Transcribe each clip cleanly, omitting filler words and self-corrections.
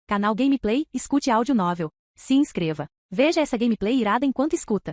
Canal Gameplay, escute áudio novel. Se inscreva. Veja essa gameplay irada enquanto escuta.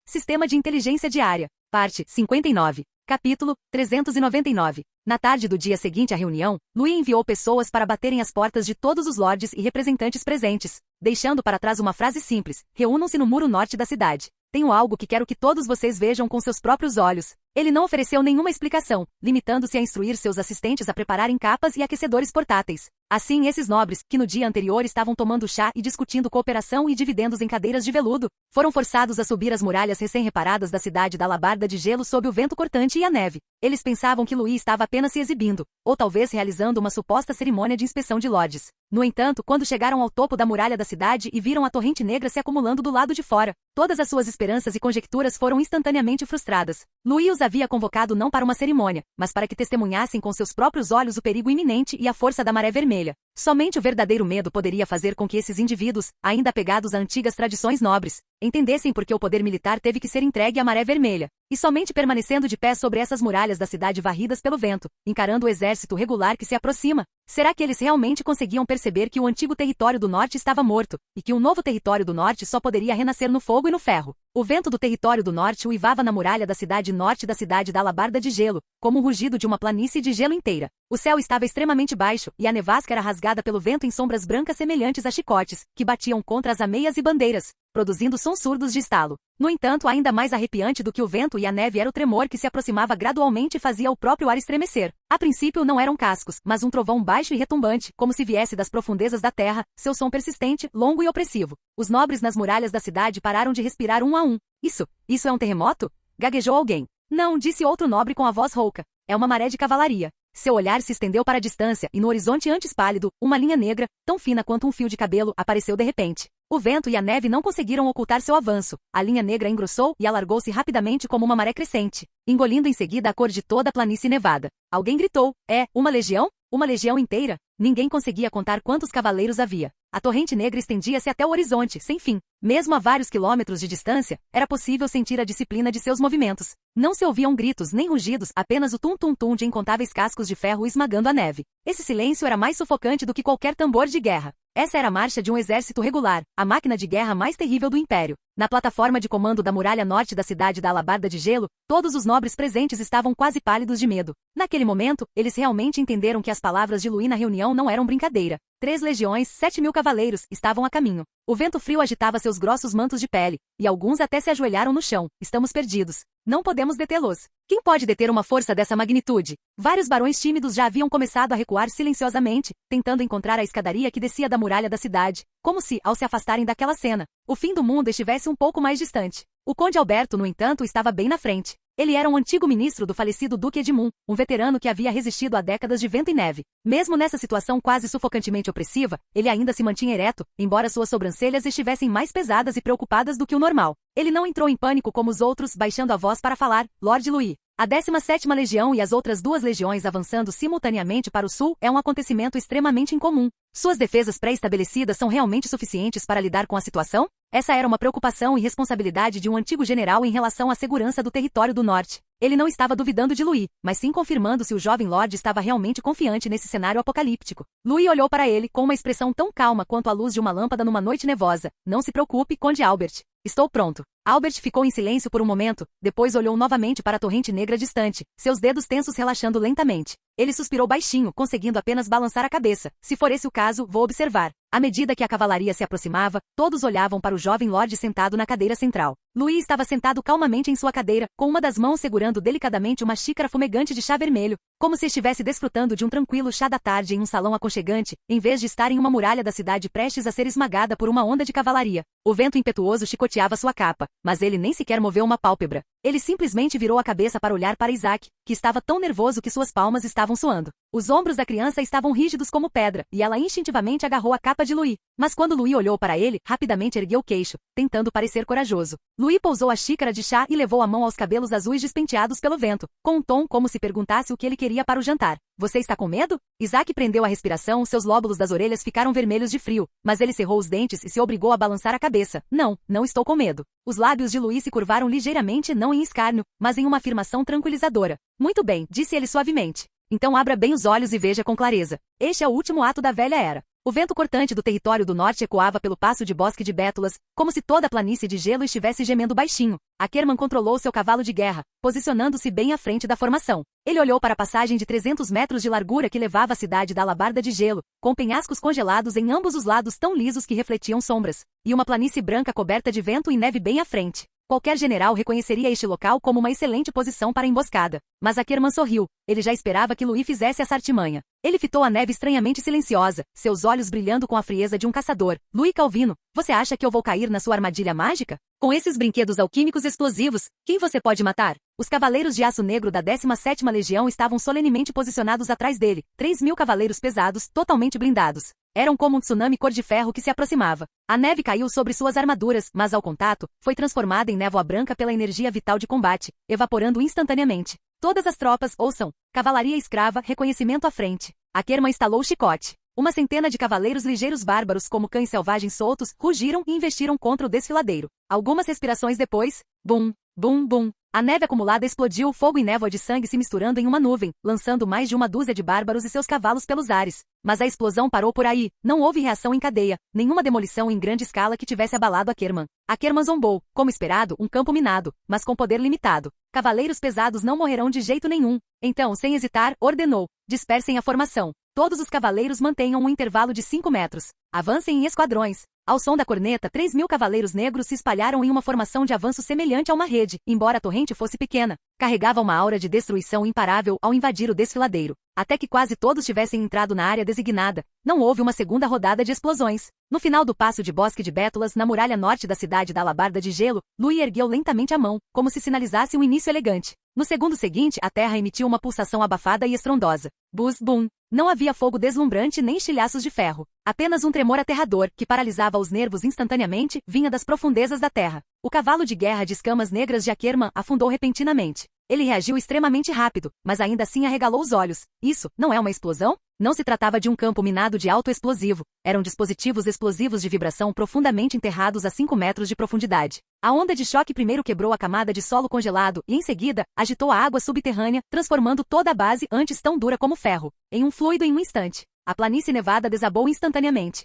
Sistema de Inteligência Diária. Parte 59. Capítulo 399. Na tarde do dia seguinte à reunião, Louis enviou pessoas para baterem as portas de todos os lords e representantes presentes, deixando para trás uma frase simples: reúnam-se no muro norte da cidade. Tenho algo que quero que todos vocês vejam com seus próprios olhos. Ele não ofereceu nenhuma explicação, limitando-se a instruir seus assistentes a prepararem capas e aquecedores portáteis. Assim, esses nobres, que no dia anterior estavam tomando chá e discutindo cooperação e dividendos em cadeiras de veludo, foram forçados a subir as muralhas recém-reparadas da cidade da Alabarda de Gelo sob o vento cortante e a neve. Eles pensavam que Louis estava apenas se exibindo, ou talvez realizando uma suposta cerimônia de inspeção de lords. No entanto, quando chegaram ao topo da muralha da cidade e viram a torrente negra se acumulando do lado de fora, todas as suas esperanças e conjecturas foram instantaneamente frustradas. Louis os havia convocado não para uma cerimônia, mas para que testemunhassem com seus próprios olhos o perigo iminente e a força da maré vermelha. Somente o verdadeiro medo poderia fazer com que esses indivíduos, ainda apegados a antigas tradições nobres, entendessem por que o poder militar teve que ser entregue à maré vermelha, e somente permanecendo de pé sobre essas muralhas da cidade varridas pelo vento, encarando o exército regular que se aproxima. Será que eles realmente conseguiam perceber que o antigo território do norte estava morto, e que um novo território do norte só poderia renascer no fogo e no ferro? O vento do território do norte uivava na muralha da cidade norte da cidade da Alabarda de Gelo, como o rugido de uma planície de gelo inteira. O céu estava extremamente baixo, e a nevasca era rasgada pelo vento em sombras brancas semelhantes a chicotes, que batiam contra as ameias e bandeiras, produzindo sons surdos de estalo. No entanto, ainda mais arrepiante do que o vento e a neve era o tremor que se aproximava gradualmente e fazia o próprio ar estremecer. A princípio não eram cascos, mas um trovão baixo e retumbante, como se viesse das profundezas da terra, seu som persistente, longo e opressivo. Os nobres nas muralhas da cidade pararam de respirar um a um. Isso é um terremoto? Gaguejou alguém. Não, disse outro nobre com a voz rouca. É uma maré de cavalaria. Seu olhar se estendeu para a distância e no horizonte antes pálido, uma linha negra, tão fina quanto um fio de cabelo, apareceu de repente. O vento e a neve não conseguiram ocultar seu avanço. A linha negra engrossou e alargou-se rapidamente como uma maré crescente, engolindo em seguida a cor de toda a planície nevada. Alguém gritou: é, uma legião? Uma legião inteira? Ninguém conseguia contar quantos cavaleiros havia. A torrente negra estendia-se até o horizonte, sem fim. Mesmo a vários quilômetros de distância, era possível sentir a disciplina de seus movimentos. Não se ouviam gritos nem rugidos, apenas o tum-tum-tum de incontáveis cascos de ferro esmagando a neve. Esse silêncio era mais sufocante do que qualquer tambor de guerra. Essa era a marcha de um exército regular, a máquina de guerra mais terrível do Império. Na plataforma de comando da muralha norte da cidade da Alabarda de Gelo, todos os nobres presentes estavam quase pálidos de medo. Naquele momento, eles realmente entenderam que as palavras de Louis na reunião não eram brincadeira. 3 legiões, 7.000 cavaleiros, estavam a caminho. O vento frio agitava seus grossos mantos de pele, e alguns até se ajoelharam no chão. Estamos perdidos. Não podemos detê-los. Quem pode deter uma força dessa magnitude? Vários barões tímidos já haviam começado a recuar silenciosamente, tentando encontrar a escadaria que descia da muralha da cidade, como se, ao se afastarem daquela cena, o fim do mundo estivesse um pouco mais distante. O conde Alberto, no entanto, estava bem na frente. Ele era um antigo ministro do falecido Duque Edmund, um veterano que havia resistido a décadas de vento e neve. Mesmo nessa situação quase sufocantemente opressiva, ele ainda se mantinha ereto, embora suas sobrancelhas estivessem mais pesadas e preocupadas do que o normal. Ele não entrou em pânico como os outros, baixando a voz para falar: Lord Louis. A 17ª Legião e as outras 2 legiões avançando simultaneamente para o sul é um acontecimento extremamente incomum. Suas defesas pré-estabelecidas são realmente suficientes para lidar com a situação? Essa era uma preocupação e responsabilidade de um antigo general em relação à segurança do território do norte. Ele não estava duvidando de Louis, mas sim confirmando se o jovem Lorde estava realmente confiante nesse cenário apocalíptico. Louis olhou para ele com uma expressão tão calma quanto a luz de uma lâmpada numa noite nevosa. Não se preocupe, Conde Albert. Estou pronto. Albert ficou em silêncio por um momento, depois olhou novamente para a torrente negra distante, seus dedos tensos relaxando lentamente. Ele suspirou baixinho, conseguindo apenas balançar a cabeça. Se for esse o caso, vou observar. À medida que a cavalaria se aproximava, todos olhavam para o jovem Lorde sentado na cadeira central. Louis estava sentado calmamente em sua cadeira, com uma das mãos segurando delicadamente uma xícara fumegante de chá vermelho, como se estivesse desfrutando de um tranquilo chá da tarde em um salão aconchegante, em vez de estar em uma muralha da cidade prestes a ser esmagada por uma onda de cavalaria. O vento impetuoso chicoteava sua capa, mas ele nem sequer moveu uma pálpebra. Ele simplesmente virou a cabeça para olhar para Isaac, que estava tão nervoso que suas palmas estavam suando. Os ombros da criança estavam rígidos como pedra, e ela instintivamente agarrou a capa de Louis. Mas quando Louis olhou para ele, rapidamente ergueu o queixo, tentando parecer corajoso. Louis pousou a xícara de chá e levou a mão aos cabelos azuis despenteados pelo vento, com um tom como se perguntasse o que ele queria para o jantar. Você está com medo? Isaac prendeu a respiração, seus lóbulos das orelhas ficaram vermelhos de frio, mas ele cerrou os dentes e se obrigou a balançar a cabeça. Não estou com medo. Os lábios de Louis se curvaram ligeiramente, não em escárnio, mas em uma afirmação tranquilizadora. Muito bem, disse ele suavemente. Então abra bem os olhos e veja com clareza. Este é o último ato da velha era. O vento cortante do território do norte ecoava pelo passo de bosque de bétulas, como se toda a planície de gelo estivesse gemendo baixinho. Akerman controlou seu cavalo de guerra, posicionando-se bem à frente da formação. Ele olhou para a passagem de 300 metros de largura que levava a cidade da alabarda de gelo, com penhascos congelados em ambos os lados tão lisos que refletiam sombras, e uma planície branca coberta de vento e neve bem à frente. Qualquer general reconheceria este local como uma excelente posição para a emboscada. Mas Akerman sorriu. Ele já esperava que Louis fizesse essa artimanha. Ele fitou a neve estranhamente silenciosa, seus olhos brilhando com a frieza de um caçador. Louis Calvino, você acha que eu vou cair na sua armadilha mágica? Com esses brinquedos alquímicos explosivos, quem você pode matar? Os cavaleiros de aço negro da 17ª Legião estavam solenemente posicionados atrás dele, 3.000 cavaleiros pesados, totalmente blindados. Eram como um tsunami cor de ferro que se aproximava. A neve caiu sobre suas armaduras, mas ao contato, foi transformada em névoa branca pela energia vital de combate, evaporando instantaneamente. Todas as tropas, ouçam, cavalaria escrava, reconhecimento à frente. Akerman estalou o chicote. Uma centena de cavaleiros ligeiros bárbaros como cães selvagens soltos, rugiram e investiram contra o desfiladeiro. Algumas respirações depois, bum, bum, bum. A neve acumulada explodiu, fogo e névoa de sangue se misturando em uma nuvem, lançando mais de uma dúzia de bárbaros e seus cavalos pelos ares. Mas a explosão parou por aí, não houve reação em cadeia, nenhuma demolição em grande escala que tivesse abalado Akerman. Akerman zombou, como esperado, um campo minado, mas com poder limitado. Cavaleiros pesados não morrerão de jeito nenhum. Então, sem hesitar, ordenou, dispersem a formação. Todos os cavaleiros mantenham um intervalo de 5 metros. Avancem em esquadrões. Ao som da corneta, 3.000 cavaleiros negros se espalharam em uma formação de avanço semelhante a uma rede, embora a torrente fosse pequena. Carregava uma aura de destruição imparável ao invadir o desfiladeiro. Até que quase todos tivessem entrado na área designada, não houve uma segunda rodada de explosões. No final do passo de bosque de bétulas, na muralha norte da cidade da alabarda de gelo, Louis ergueu lentamente a mão, como se sinalizasse um início elegante. No segundo seguinte, a terra emitiu uma pulsação abafada e estrondosa. Buzz, bum. Não havia fogo deslumbrante nem estilhaços de ferro. Apenas um tremor aterrador, que paralisava os nervos instantaneamente, vinha das profundezas da terra. O cavalo de guerra de escamas negras de Akerman afundou repentinamente. Ele reagiu extremamente rápido, mas ainda assim arregalou os olhos. Isso, não é uma explosão? Não se tratava de um campo minado de alto explosivo. Eram dispositivos explosivos de vibração profundamente enterrados a 5 metros de profundidade. A onda de choque primeiro quebrou a camada de solo congelado e, em seguida, agitou a água subterrânea, transformando toda a base, antes tão dura como ferro, em um fluido em um instante. A planície nevada desabou instantaneamente.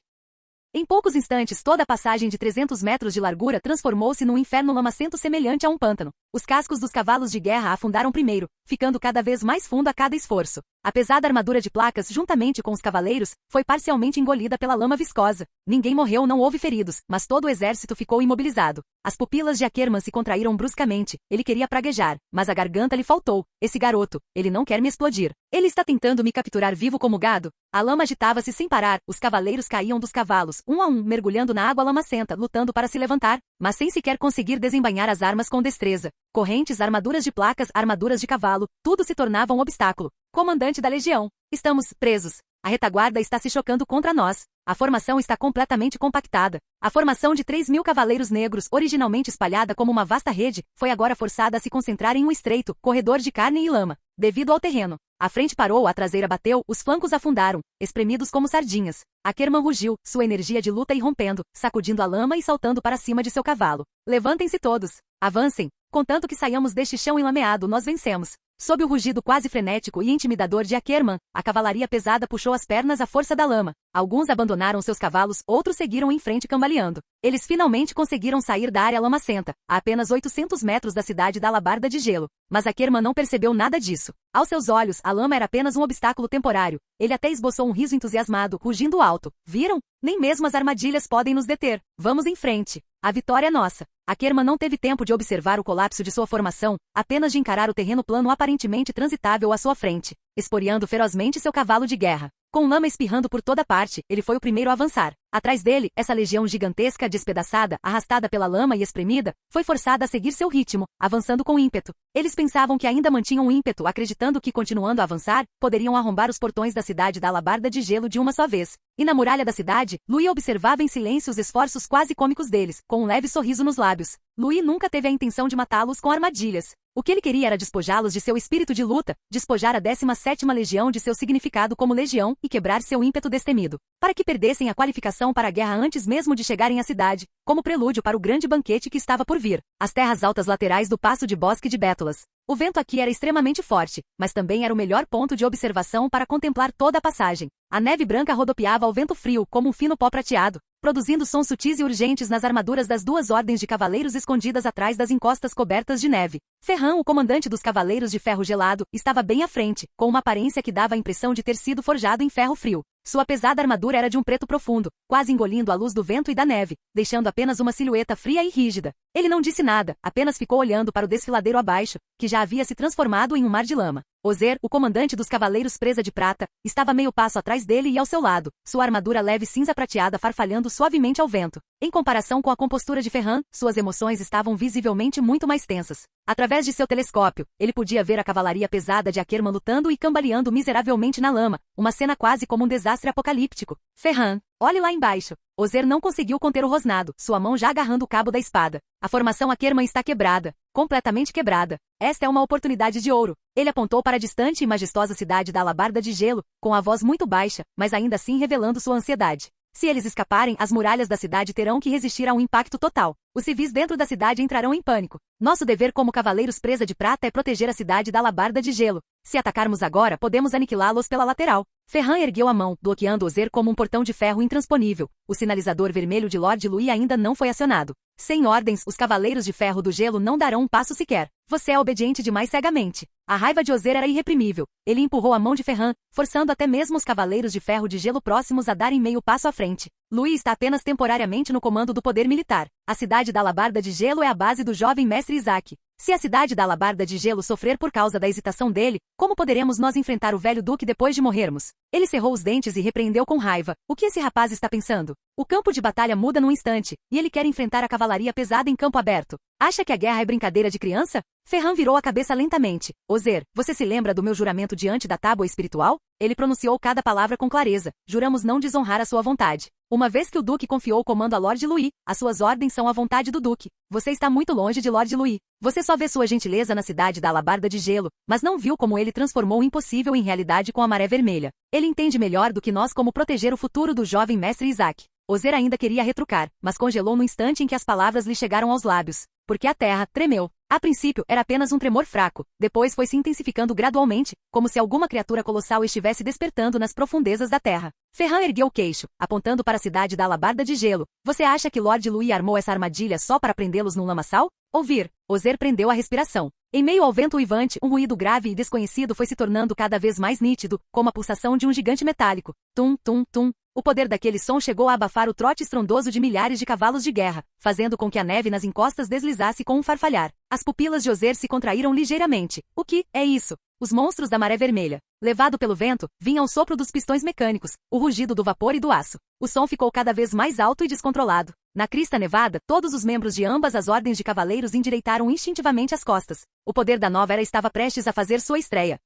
Em poucos instantes, toda a passagem de 300 metros de largura transformou-se num inferno lamacento semelhante a um pântano. Os cascos dos cavalos de guerra afundaram primeiro, ficando cada vez mais fundo a cada esforço. A pesada armadura de placas, juntamente com os cavaleiros, foi parcialmente engolida pela lama viscosa. Ninguém morreu, não houve feridos, mas todo o exército ficou imobilizado. As pupilas de Akerman se contraíram bruscamente. Ele queria praguejar, mas a garganta lhe faltou. Esse garoto, ele não quer me explodir. Ele está tentando me capturar vivo como gado? A lama agitava-se sem parar, os cavaleiros caíam dos cavalos, um a um, mergulhando na água lamacenta, lutando para se levantar, mas sem sequer conseguir desembainhar as armas com destreza. Correntes, armaduras de placas, armaduras de cavalo, tudo se tornava um obstáculo. Comandante da legião, estamos presos. A retaguarda está se chocando contra nós. A formação está completamente compactada. A formação de 3.000 cavaleiros negros, originalmente espalhada como uma vasta rede, foi agora forçada a se concentrar em um estreito corredor de carne e lama, devido ao terreno. A frente parou, a traseira bateu, os flancos afundaram, espremidos como sardinhas. Akerman rugiu, sua energia de luta irrompendo, sacudindo a lama e saltando para cima de seu cavalo. Levantem-se todos. Avancem. Contanto que saiamos deste chão enlameado, nós vencemos. Sob o rugido quase frenético e intimidador de Akerman, a cavalaria pesada puxou as pernas à força da lama. Alguns abandonaram seus cavalos, outros seguiram em frente cambaleando. Eles finalmente conseguiram sair da área lamacenta, a apenas 800 metros da cidade da alabarda de gelo. Mas Akerman não percebeu nada disso. Aos seus olhos, a lama era apenas um obstáculo temporário. Ele até esboçou um riso entusiasmado, rugindo alto. Viram? Nem mesmo as armadilhas podem nos deter. Vamos em frente. A vitória é nossa. Akerman não teve tempo de observar o colapso de sua formação, apenas de encarar o terreno plano aparentemente transitável à sua frente, esporeando ferozmente seu cavalo de guerra. Com lama espirrando por toda parte, ele foi o primeiro a avançar. Atrás dele, essa legião gigantesca, despedaçada, arrastada pela lama e espremida, foi forçada a seguir seu ritmo, avançando com ímpeto. Eles pensavam que ainda mantinham um ímpeto, acreditando que, continuando a avançar, poderiam arrombar os portões da cidade da alabarda de gelo de uma só vez. E na muralha da cidade, Louis observava em silêncio os esforços quase cômicos deles, com um leve sorriso nos lábios. Louis nunca teve a intenção de matá-los com armadilhas. O que ele queria era despojá-los de seu espírito de luta, despojar a 17ª Legião de seu significado como legião e quebrar seu ímpeto destemido, para que perdessem a qualificação para a guerra antes mesmo de chegarem à cidade, como prelúdio para o grande banquete que estava por vir. As terras altas laterais do passo de bosque de Bétulas. O vento aqui era extremamente forte, mas também era o melhor ponto de observação para contemplar toda a passagem. A neve branca rodopiava ao vento frio como um fino pó prateado, produzindo sons sutis e urgentes nas armaduras das duas ordens de cavaleiros escondidas atrás das encostas cobertas de neve. Ferran, o comandante dos Cavaleiros de Ferro Gelado, estava bem à frente, com uma aparência que dava a impressão de ter sido forjado em ferro frio. Sua pesada armadura era de um preto profundo, quase engolindo a luz do vento e da neve, deixando apenas uma silhueta fria e rígida. Ele não disse nada, apenas ficou olhando para o desfiladeiro abaixo, que já havia se transformado em um mar de lama. Ozer, o comandante dos Cavaleiros Presa de Prata, estava meio passo atrás dele e ao seu lado, sua armadura leve cinza prateada farfalhando suavemente ao vento. Em comparação com a compostura de Ferran, suas emoções estavam visivelmente muito mais tensas. Através de seu telescópio, ele podia ver a cavalaria pesada de Akerman lutando e cambaleando miseravelmente na lama, uma cena quase como um desastre apocalíptico. Ferran, olhe lá embaixo. Ozer não conseguiu conter o rosnado, sua mão já agarrando o cabo da espada. A formação Akerman está quebrada, completamente quebrada. Esta é uma oportunidade de ouro. Ele apontou para a distante e majestosa cidade da Alabarda de Gelo, com a voz muito baixa, mas ainda assim revelando sua ansiedade. Se eles escaparem, as muralhas da cidade terão que resistir a um impacto total. Os civis dentro da cidade entrarão em pânico. Nosso dever como Cavaleiros Presa de Prata é proteger a cidade da Alabarda de Gelo. Se atacarmos agora, podemos aniquilá-los pela lateral. Ferran ergueu a mão, bloqueando Ozer como um portão de ferro intransponível. O sinalizador vermelho de Lord Louis ainda não foi acionado. Sem ordens, os Cavaleiros de Ferro do Gelo não darão um passo sequer. Você é obediente demais cegamente. A raiva de Ozer era irreprimível. Ele empurrou a mão de Ferran, forçando até mesmo os Cavaleiros de Ferro de Gelo próximos a darem meio passo à frente. Louis está apenas temporariamente no comando do poder militar. A cidade da Alabarda de Gelo é a base do jovem mestre Isaac. Se a cidade da Alabarda de Gelo sofrer por causa da hesitação dele, como poderemos nós enfrentar o velho duque depois de morrermos? Ele cerrou os dentes e repreendeu com raiva. O que esse rapaz está pensando? O campo de batalha muda num instante, e ele quer enfrentar a cavalaria pesada em campo aberto. Acha que a guerra é brincadeira de criança? Ferran virou a cabeça lentamente. Ozer, você se lembra do meu juramento diante da tábua espiritual? Ele pronunciou cada palavra com clareza. Juramos não desonrar a sua vontade. Uma vez que o Duque confiou o comando a Lord Louis, as suas ordens são a vontade do Duque. Você está muito longe de Lord Louis. Você só vê sua gentileza na cidade da Alabarda de Gelo, mas não viu como ele transformou o impossível em realidade com a Maré Vermelha. Ele entende melhor do que nós como proteger o futuro do jovem mestre Isaac. Ozer ainda queria retrucar, mas congelou no instante em que as palavras lhe chegaram aos lábios, porque a terra tremeu. A princípio, era apenas um tremor fraco, depois foi se intensificando gradualmente, como se alguma criatura colossal estivesse despertando nas profundezas da terra. Ferran ergueu o queixo, apontando para a cidade da Alabarda de Gelo. Você acha que Lord Louis armou essa armadilha só para prendê-los num lamaçal? Ouvir. Ozer prendeu a respiração. Em meio ao vento uivante, um ruído grave e desconhecido foi se tornando cada vez mais nítido, como a pulsação de um gigante metálico. Tum, tum, tum. O poder daquele som chegou a abafar o trote estrondoso de milhares de cavalos de guerra, fazendo com que a neve nas encostas deslizasse com um farfalhar. As pupilas de Ozer se contraíram ligeiramente. O que é isso? Os monstros da Maré Vermelha. Levado pelo vento, vinha o sopro dos pistões mecânicos, o rugido do vapor e do aço. O som ficou cada vez mais alto e descontrolado. Na crista nevada, todos os membros de ambas as ordens de cavaleiros endireitaram instintivamente as costas. O poder da nova era estava prestes a fazer sua estreia.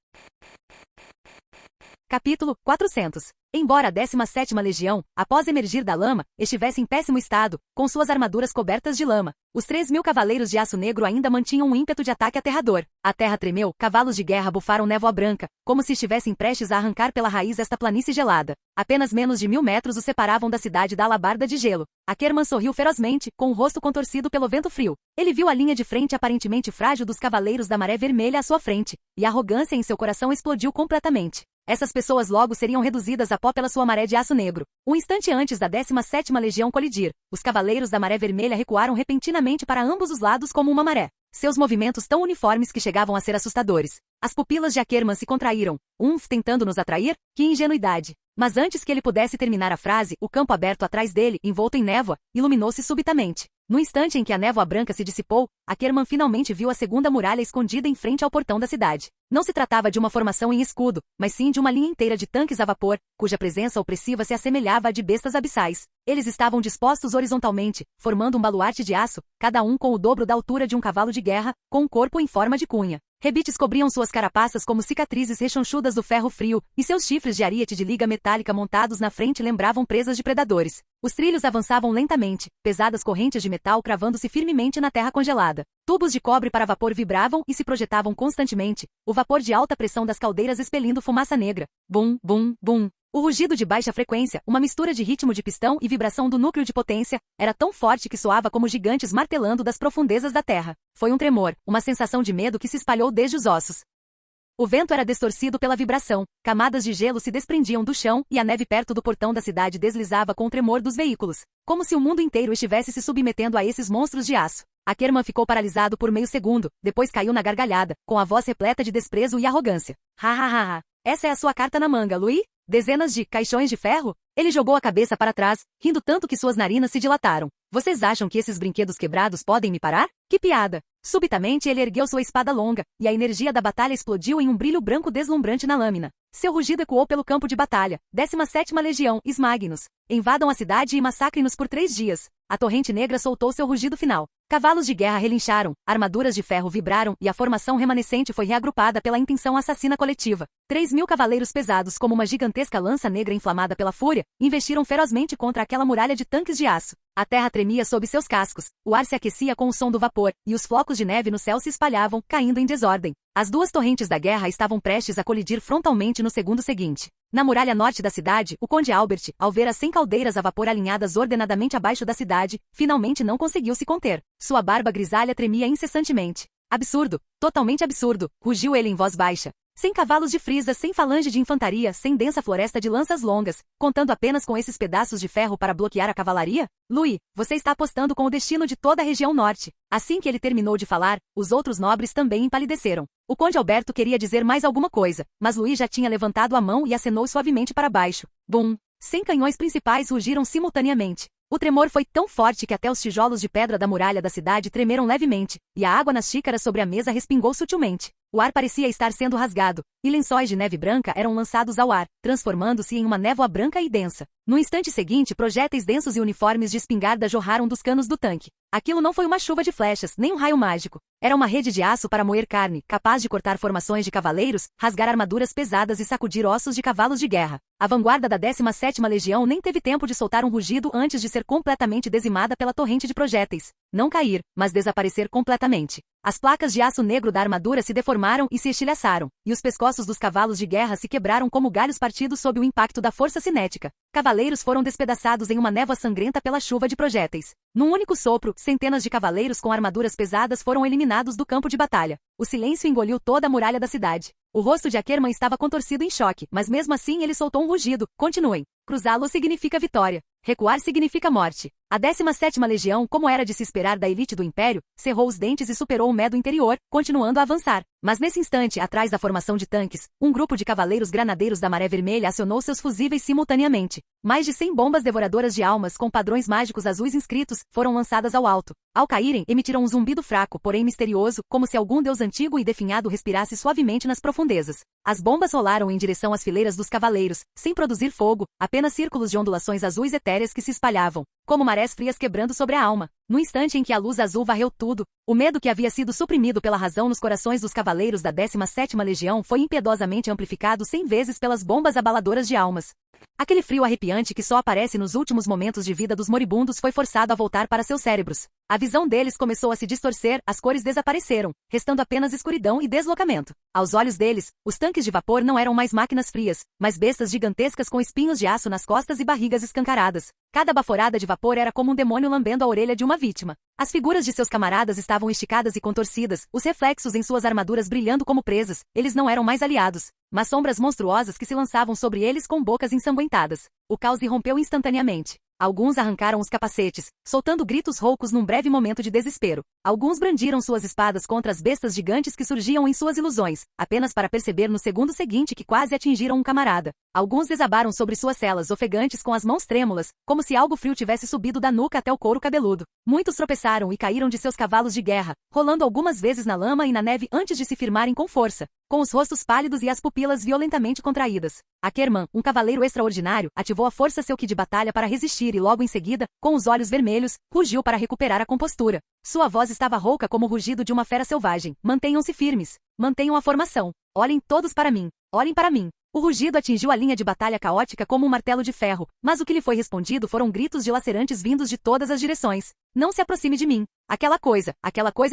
Capítulo 400. Embora a 17ª Legião, após emergir da lama, estivesse em péssimo estado, com suas armaduras cobertas de lama, os 3.000 cavaleiros de aço negro ainda mantinham um ímpeto de ataque aterrador. A terra tremeu, cavalos de guerra bufaram névoa branca, como se estivessem prestes a arrancar pela raiz esta planície gelada. Apenas menos de 1.000 metros os separavam da cidade da Alabarda de Gelo. Akerman sorriu ferozmente, com o rosto contorcido pelo vento frio. Ele viu a linha de frente aparentemente frágil dos cavaleiros da Maré Vermelha à sua frente, e a arrogância em seu coração explodiu completamente. Essas pessoas logo seriam reduzidas a pó pela sua maré de aço negro. Um instante antes da 17ª Legião colidir, os cavaleiros da Maré Vermelha recuaram repentinamente para ambos os lados como uma maré. Seus movimentos tão uniformes que chegavam a ser assustadores. As pupilas de Akerman se contraíram. Tentando nos atrair? Que ingenuidade! Mas antes que ele pudesse terminar a frase, o campo aberto atrás dele, envolto em névoa, iluminou-se subitamente. No instante em que a névoa branca se dissipou, Akerman finalmente viu a segunda muralha escondida em frente ao portão da cidade. Não se tratava de uma formação em escudo, mas sim de uma linha inteira de tanques a vapor, cuja presença opressiva se assemelhava à de bestas abissais. Eles estavam dispostos horizontalmente, formando um baluarte de aço, cada um com o dobro da altura de um cavalo de guerra, com um corpo em forma de cunha. Rebites cobriam suas carapaças como cicatrizes rechonchudas do ferro frio, e seus chifres de ariete de liga metálica montados na frente lembravam presas de predadores. Os trilhos avançavam lentamente, pesadas correntes de metal cravando-se firmemente na terra congelada. Tubos de cobre para vapor vibravam e se projetavam constantemente, o vapor de alta pressão das caldeiras expelindo fumaça negra. Bum, bum, bum. O rugido de baixa frequência, uma mistura de ritmo de pistão e vibração do núcleo de potência, era tão forte que soava como gigantes martelando das profundezas da terra. Foi um tremor, uma sensação de medo que se espalhou desde os ossos. O vento era distorcido pela vibração, camadas de gelo se desprendiam do chão e a neve perto do portão da cidade deslizava com o tremor dos veículos, como se o mundo inteiro estivesse se submetendo a esses monstros de aço. Ackerman ficou paralisado por meio segundo, depois caiu na gargalhada, com a voz repleta de desprezo e arrogância. Ha ha ha ha. Essa é a sua carta na manga, Louis? Dezenas de caixões de ferro? Ele jogou a cabeça para trás, rindo tanto que suas narinas se dilataram. Vocês acham que esses brinquedos quebrados podem me parar? Que piada! Subitamente ele ergueu sua espada longa, e a energia da batalha explodiu em um brilho branco deslumbrante na lâmina. Seu rugido ecoou pelo campo de batalha. 17ª Legião, esmague-nos. Invadam a cidade e massacrem-nos por 3 dias. A torrente negra soltou seu rugido final. Cavalos de guerra relincharam, armaduras de ferro vibraram e a formação remanescente foi reagrupada pela intenção assassina coletiva. 3.000 cavaleiros pesados como uma gigantesca lança negra inflamada pela fúria, investiram ferozmente contra aquela muralha de tanques de aço. A terra tremia sob seus cascos, o ar se aquecia com o som do vapor, e os flocos de neve no céu se espalhavam, caindo em desordem. As duas torrentes da guerra estavam prestes a colidir frontalmente no segundo seguinte. Na muralha norte da cidade, o conde Albert, ao ver as 100 caldeiras a vapor alinhadas ordenadamente abaixo da cidade, finalmente não conseguiu se conter. Sua barba grisalha tremia incessantemente. Absurdo, totalmente absurdo, rugiu ele em voz baixa. 100 cavalos de frisa, sem falange de infantaria, sem densa floresta de lanças longas, contando apenas com esses pedaços de ferro para bloquear a cavalaria? Louis, você está apostando com o destino de toda a região norte. Assim que ele terminou de falar, os outros nobres também empalideceram. O conde Alberto queria dizer mais alguma coisa, mas Louis já tinha levantado a mão e acenou suavemente para baixo. Bum! 100 canhões principais rugiram simultaneamente. O tremor foi tão forte que até os tijolos de pedra da muralha da cidade tremeram levemente, e a água nas xícaras sobre a mesa respingou sutilmente. O ar parecia estar sendo rasgado, e lençóis de neve branca eram lançados ao ar, transformando-se em uma névoa branca e densa. No instante seguinte, projéteis densos e uniformes de espingarda jorraram dos canos do tanque. Aquilo não foi uma chuva de flechas, nem um raio mágico. Era uma rede de aço para moer carne, capaz de cortar formações de cavaleiros, rasgar armaduras pesadas e sacudir ossos de cavalos de guerra. A vanguarda da 17ª Legião nem teve tempo de soltar um rugido antes de ser completamente dizimada pela torrente de projéteis. Não cair, mas desaparecer completamente. As placas de aço negro da armadura se deformaram e se estilhaçaram, e os pescoços dos cavalos de guerra se quebraram como galhos partidos sob o impacto da força cinética. Cavaleiros foram despedaçados em uma névoa sangrenta pela chuva de projéteis. Num único sopro, centenas de cavaleiros com armaduras pesadas foram eliminados do campo de batalha. O silêncio engoliu toda a muralha da cidade. O rosto de Ackerman estava contorcido em choque, mas mesmo assim ele soltou um rugido. Continuem. Cruzá-lo significa vitória. Recuar significa morte. A 17ª Legião, como era de se esperar da elite do Império, cerrou os dentes e superou o medo interior, continuando a avançar. Mas nesse instante, atrás da formação de tanques, um grupo de cavaleiros granadeiros da Maré Vermelha acionou seus fusíveis simultaneamente. Mais de 100 bombas devoradoras de almas com padrões mágicos azuis inscritos foram lançadas ao alto. Ao caírem, emitiram um zumbido fraco, porém misterioso, como se algum deus antigo e definhado respirasse suavemente nas profundezas. As bombas rolaram em direção às fileiras dos cavaleiros, sem produzir fogo, apenas círculos de ondulações azuis etéreas que se espalhavam, como marés frias quebrando sobre a alma. No instante em que a luz azul varreu tudo, o medo que havia sido suprimido pela razão nos corações dos cavaleiros da 17ª Legião foi impiedosamente amplificado 100 vezes pelas bombas abaladoras de almas. Aquele frio arrepiante que só aparece nos últimos momentos de vida dos moribundos foi forçado a voltar para seus cérebros. A visão deles começou a se distorcer, as cores desapareceram, restando apenas escuridão e deslocamento. Aos olhos deles, os tanques de vapor não eram mais máquinas frias, mas bestas gigantescas com espinhos de aço nas costas e barrigas escancaradas. Cada baforada de vapor era como um demônio lambendo a orelha de uma vítima. As figuras de seus camaradas estavam esticadas e contorcidas, os reflexos em suas armaduras brilhando como presas. Eles não eram mais aliados, mas sombras monstruosas que se lançavam sobre eles com bocas ensanguentadas. O caos irrompeu instantaneamente. Alguns arrancaram os capacetes, soltando gritos roucos num breve momento de desespero. Alguns brandiram suas espadas contra as bestas gigantes que surgiam em suas ilusões, apenas para perceber no segundo seguinte que quase atingiram um camarada. Alguns desabaram sobre suas celas ofegantes com as mãos trêmulas, como se algo frio tivesse subido da nuca até o couro cabeludo. Muitos tropeçaram e caíram de seus cavalos de guerra, rolando algumas vezes na lama e na neve antes de se firmarem com força, com os rostos pálidos e as pupilas violentamente contraídas. Ackerman, um cavaleiro extraordinário, ativou a força seu ki de batalha para resistir e logo em seguida, com os olhos vermelhos, rugiu para recuperar a compostura. Sua voz estava rouca como o rugido de uma fera selvagem. Mantenham-se firmes. Mantenham a formação. Olhem todos para mim. Olhem para mim. O rugido atingiu a linha de batalha caótica como um martelo de ferro, mas o que lhe foi respondido foram gritos dilacerantes vindos de todas as direções. Não se aproxime de mim. Aquela coisa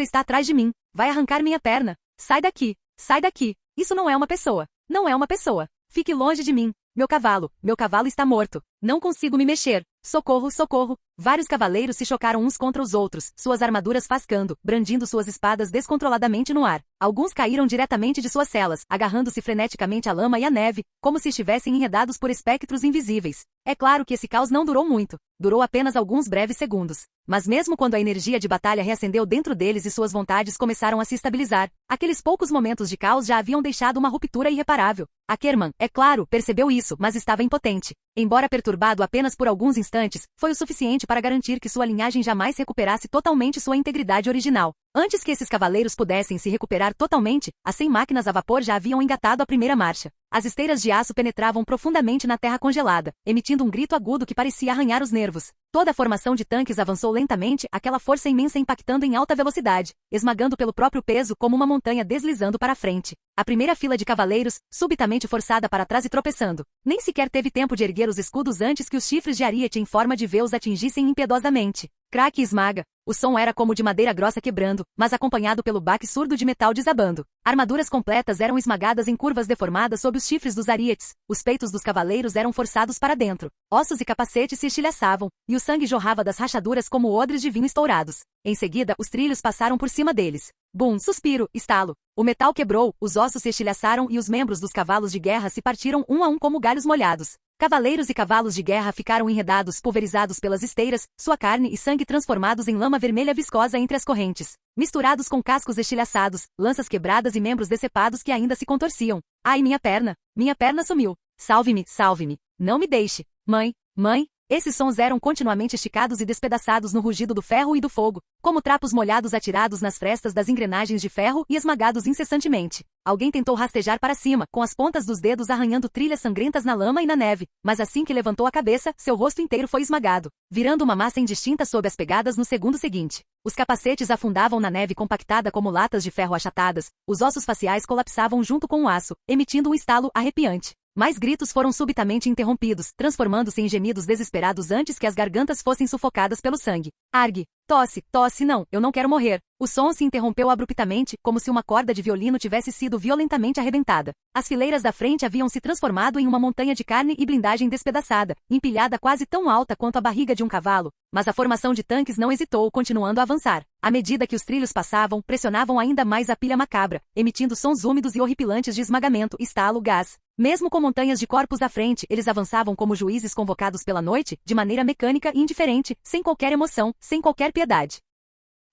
está atrás de mim. Vai arrancar minha perna. Sai daqui. Sai daqui. Isso não é uma pessoa. Não é uma pessoa. Fique longe de mim. Meu cavalo está morto. Não consigo me mexer. Socorro, socorro. Vários cavaleiros se chocaram uns contra os outros, suas armaduras fascando, brandindo suas espadas descontroladamente no ar. Alguns caíram diretamente de suas celas, agarrando-se freneticamente à lama e à neve, como se estivessem enredados por espectros invisíveis. É claro que esse caos não durou muito. Durou apenas alguns breves segundos. Mas mesmo quando a energia de batalha reacendeu dentro deles e suas vontades começaram a se estabilizar, aqueles poucos momentos de caos já haviam deixado uma ruptura irreparável. Akerman, é claro, percebeu isso, mas estava impotente. Embora perturbado apenas por alguns instantes, foi o suficiente para garantir que sua linhagem jamais recuperasse totalmente sua integridade original. Antes que esses cavaleiros pudessem se recuperar totalmente, as 100 máquinas a vapor já haviam engatado a primeira marcha. As esteiras de aço penetravam profundamente na terra congelada, emitindo um grito agudo que parecia arranhar os nervos. Toda a formação de tanques avançou lentamente, aquela força imensa impactando em alta velocidade, esmagando pelo próprio peso como uma montanha deslizando para a frente. A primeira fila de cavaleiros, subitamente forçada para trás e tropeçando, nem sequer teve tempo de erguer os escudos antes que os chifres de Ariete em forma de V os atingissem impiedosamente. Craque e esmaga. O som era como de madeira grossa quebrando, mas acompanhado pelo baque surdo de metal desabando. Armaduras completas eram esmagadas em curvas deformadas sob os chifres dos arietes. Os peitos dos cavaleiros eram forçados para dentro. Ossos e capacetes se estilhaçavam, e o sangue jorrava das rachaduras como odres de vinho estourados. Em seguida, os trilhos passaram por cima deles. Bum, suspiro, estalo. O metal quebrou, os ossos se estilhaçaram e os membros dos cavalos de guerra se partiram um a um como galhos molhados. Cavaleiros e cavalos de guerra ficaram enredados, pulverizados pelas esteiras, sua carne e sangue transformados em lama vermelha viscosa entre as correntes, misturados com cascos estilhaçados, lanças quebradas e membros decepados que ainda se contorciam. Ai, minha perna sumiu. Salve-me, salve-me. Não me deixe. Mãe, mãe. Esses sons eram continuamente esticados e despedaçados no rugido do ferro e do fogo, como trapos molhados atirados nas frestas das engrenagens de ferro e esmagados incessantemente. Alguém tentou rastejar para cima, com as pontas dos dedos arranhando trilhas sangrentas na lama e na neve, mas assim que levantou a cabeça, seu rosto inteiro foi esmagado, virando uma massa indistinta sob as pegadas no segundo seguinte. Os capacetes afundavam na neve compactada como latas de ferro achatadas, os ossos faciais colapsavam junto com o aço, emitindo um estalo arrepiante. Mais gritos foram subitamente interrompidos, transformando-se em gemidos desesperados antes que as gargantas fossem sufocadas pelo sangue. Argue! Tosse, tosse, não, eu não quero morrer. O som se interrompeu abruptamente, como se uma corda de violino tivesse sido violentamente arrebentada. As fileiras da frente haviam se transformado em uma montanha de carne e blindagem despedaçada, empilhada quase tão alta quanto a barriga de um cavalo, mas a formação de tanques não hesitou, continuando a avançar. À medida que os trilhos passavam, pressionavam ainda mais a pilha macabra, emitindo sons úmidos e horripilantes de esmagamento, estalo, gás. Mesmo com montanhas de corpos à frente, eles avançavam como juízes convocados pela noite, de maneira mecânica e indiferente, sem qualquer emoção, sem qualquer piedade.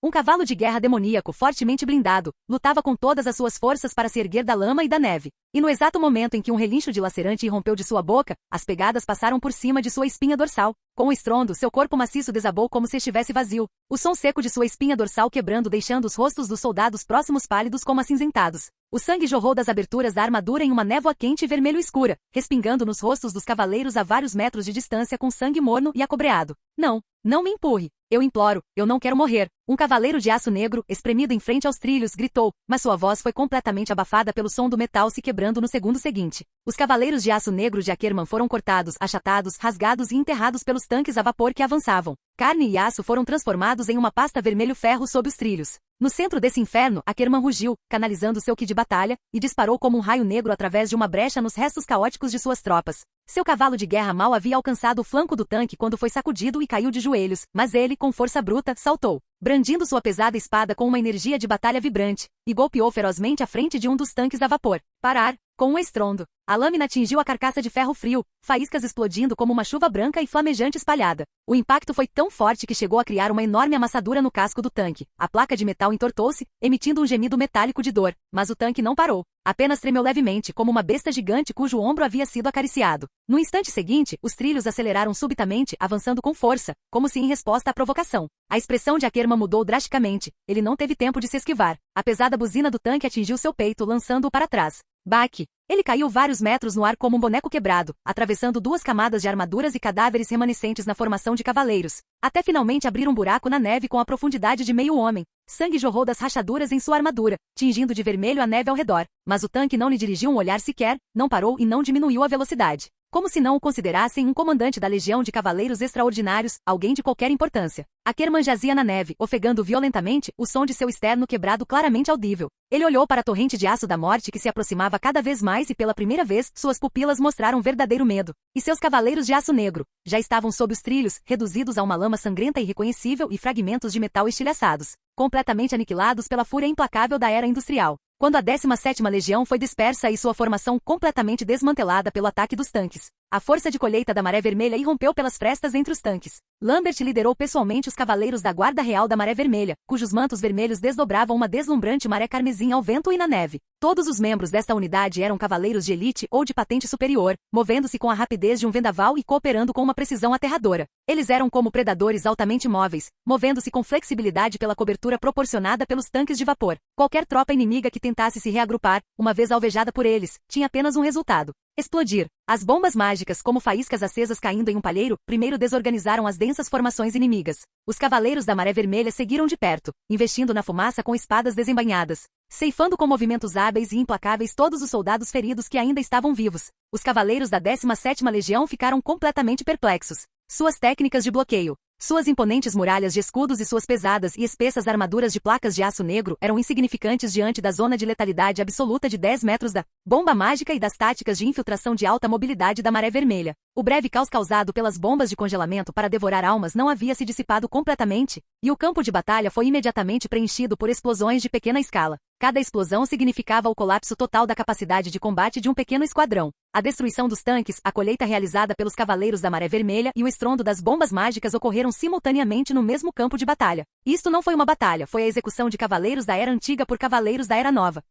Um cavalo de guerra demoníaco fortemente blindado, lutava com todas as suas forças para se erguer da lama e da neve. E no exato momento em que um relincho dilacerante irrompeu de sua boca, as pegadas passaram por cima de sua espinha dorsal. Com um estrondo, seu corpo maciço desabou como se estivesse vazio. O som seco de sua espinha dorsal quebrando deixando os rostos dos soldados próximos pálidos como acinzentados. O sangue jorrou das aberturas da armadura em uma névoa quente e vermelho escura, respingando nos rostos dos cavaleiros a vários metros de distância com sangue morno e acobreado. Não, não me empurre. Eu imploro, eu não quero morrer. Um cavaleiro de aço negro, espremido em frente aos trilhos, gritou, mas sua voz foi completamente abafada pelo som do metal se quebrando no segundo seguinte. Os cavaleiros de aço negro de Akerman foram cortados, achatados, rasgados e enterrados pelos tanques a vapor que avançavam. Carne e aço foram transformados em uma pasta vermelho-ferro sob os trilhos. No centro desse inferno, Akerman rugiu, canalizando seu ki de batalha, e disparou como um raio negro através de uma brecha nos restos caóticos de suas tropas. Seu cavalo de guerra mal havia alcançado o flanco do tanque quando foi sacudido e caiu de joelhos, mas ele, com força bruta, saltou, brandindo sua pesada espada com uma energia de batalha vibrante, e golpeou ferozmente à frente de um dos tanques a vapor. Parar! Com um estrondo. A lâmina atingiu a carcaça de ferro frio, faíscas explodindo como uma chuva branca e flamejante espalhada. O impacto foi tão forte que chegou a criar uma enorme amassadura no casco do tanque. A placa de metal entortou-se, emitindo um gemido metálico de dor, mas o tanque não parou. Apenas tremeu levemente, como uma besta gigante cujo ombro havia sido acariciado. No instante seguinte, os trilhos aceleraram subitamente, avançando com força, como se em resposta à provocação. A expressão de Akerman mudou drasticamente. Ele não teve tempo de se esquivar. A pesada buzina do tanque atingiu seu peito, lançando-o para trás. Baque! Ele caiu vários metros no ar como um boneco quebrado, atravessando 2 camadas de armaduras e cadáveres remanescentes na formação de cavaleiros, até finalmente abrir um buraco na neve com a profundidade de meio homem. Sangue jorrou das rachaduras em sua armadura, tingindo de vermelho a neve ao redor, mas o tanque não lhe dirigiu um olhar sequer, não parou e não diminuiu a velocidade. Como se não o considerassem um comandante da legião de cavaleiros extraordinários, alguém de qualquer importância. Akerman jazia na neve, ofegando violentamente, o som de seu externo quebrado claramente audível. Ele olhou para a torrente de aço da morte que se aproximava cada vez mais e pela primeira vez, suas pupilas mostraram verdadeiro medo. E seus cavaleiros de aço negro já estavam sob os trilhos, reduzidos a uma lama sangrenta e irreconhecível e fragmentos de metal estilhaçados, completamente aniquilados pela fúria implacável da era industrial. Quando a 17ª Legião foi dispersa e sua formação completamente desmantelada pelo ataque dos tanques, a força de colheita da Maré Vermelha irrompeu pelas frestas entre os tanques. Lambert liderou pessoalmente os cavaleiros da Guarda Real da Maré Vermelha, cujos mantos vermelhos desdobravam uma deslumbrante maré carmesim ao vento e na neve. Todos os membros desta unidade eram cavaleiros de elite ou de patente superior, movendo-se com a rapidez de um vendaval e cooperando com uma precisão aterradora. Eles eram como predadores altamente móveis, movendo-se com flexibilidade pela cobertura proporcionada pelos tanques de vapor. Qualquer tropa inimiga que tentasse se reagrupar, uma vez alvejada por eles, tinha apenas um resultado: explodir. As bombas mágicas, como faíscas acesas caindo em um palheiro, primeiro desorganizaram as densas formações inimigas. Os cavaleiros da Maré Vermelha seguiram de perto, investindo na fumaça com espadas desembainhadas, ceifando com movimentos hábeis e implacáveis todos os soldados feridos que ainda estavam vivos. Os cavaleiros da 17ª Legião ficaram completamente perplexos. Suas técnicas de bloqueio, suas imponentes muralhas de escudos e suas pesadas e espessas armaduras de placas de aço negro eram insignificantes diante da zona de letalidade absoluta de 10 metros da bomba mágica e das táticas de infiltração de alta mobilidade da Maré Vermelha. O breve caos causado pelas bombas de congelamento para devorar almas não havia se dissipado completamente, e o campo de batalha foi imediatamente preenchido por explosões de pequena escala. Cada explosão significava o colapso total da capacidade de combate de um pequeno esquadrão, a destruição dos tanques, a colheita realizada pelos cavaleiros da Maré Vermelha e o estrondo das bombas mágicas ocorreram simultaneamente no mesmo campo de batalha. Isto não foi uma batalha, foi a execução de cavaleiros da Era Antiga por cavaleiros da Era Nova.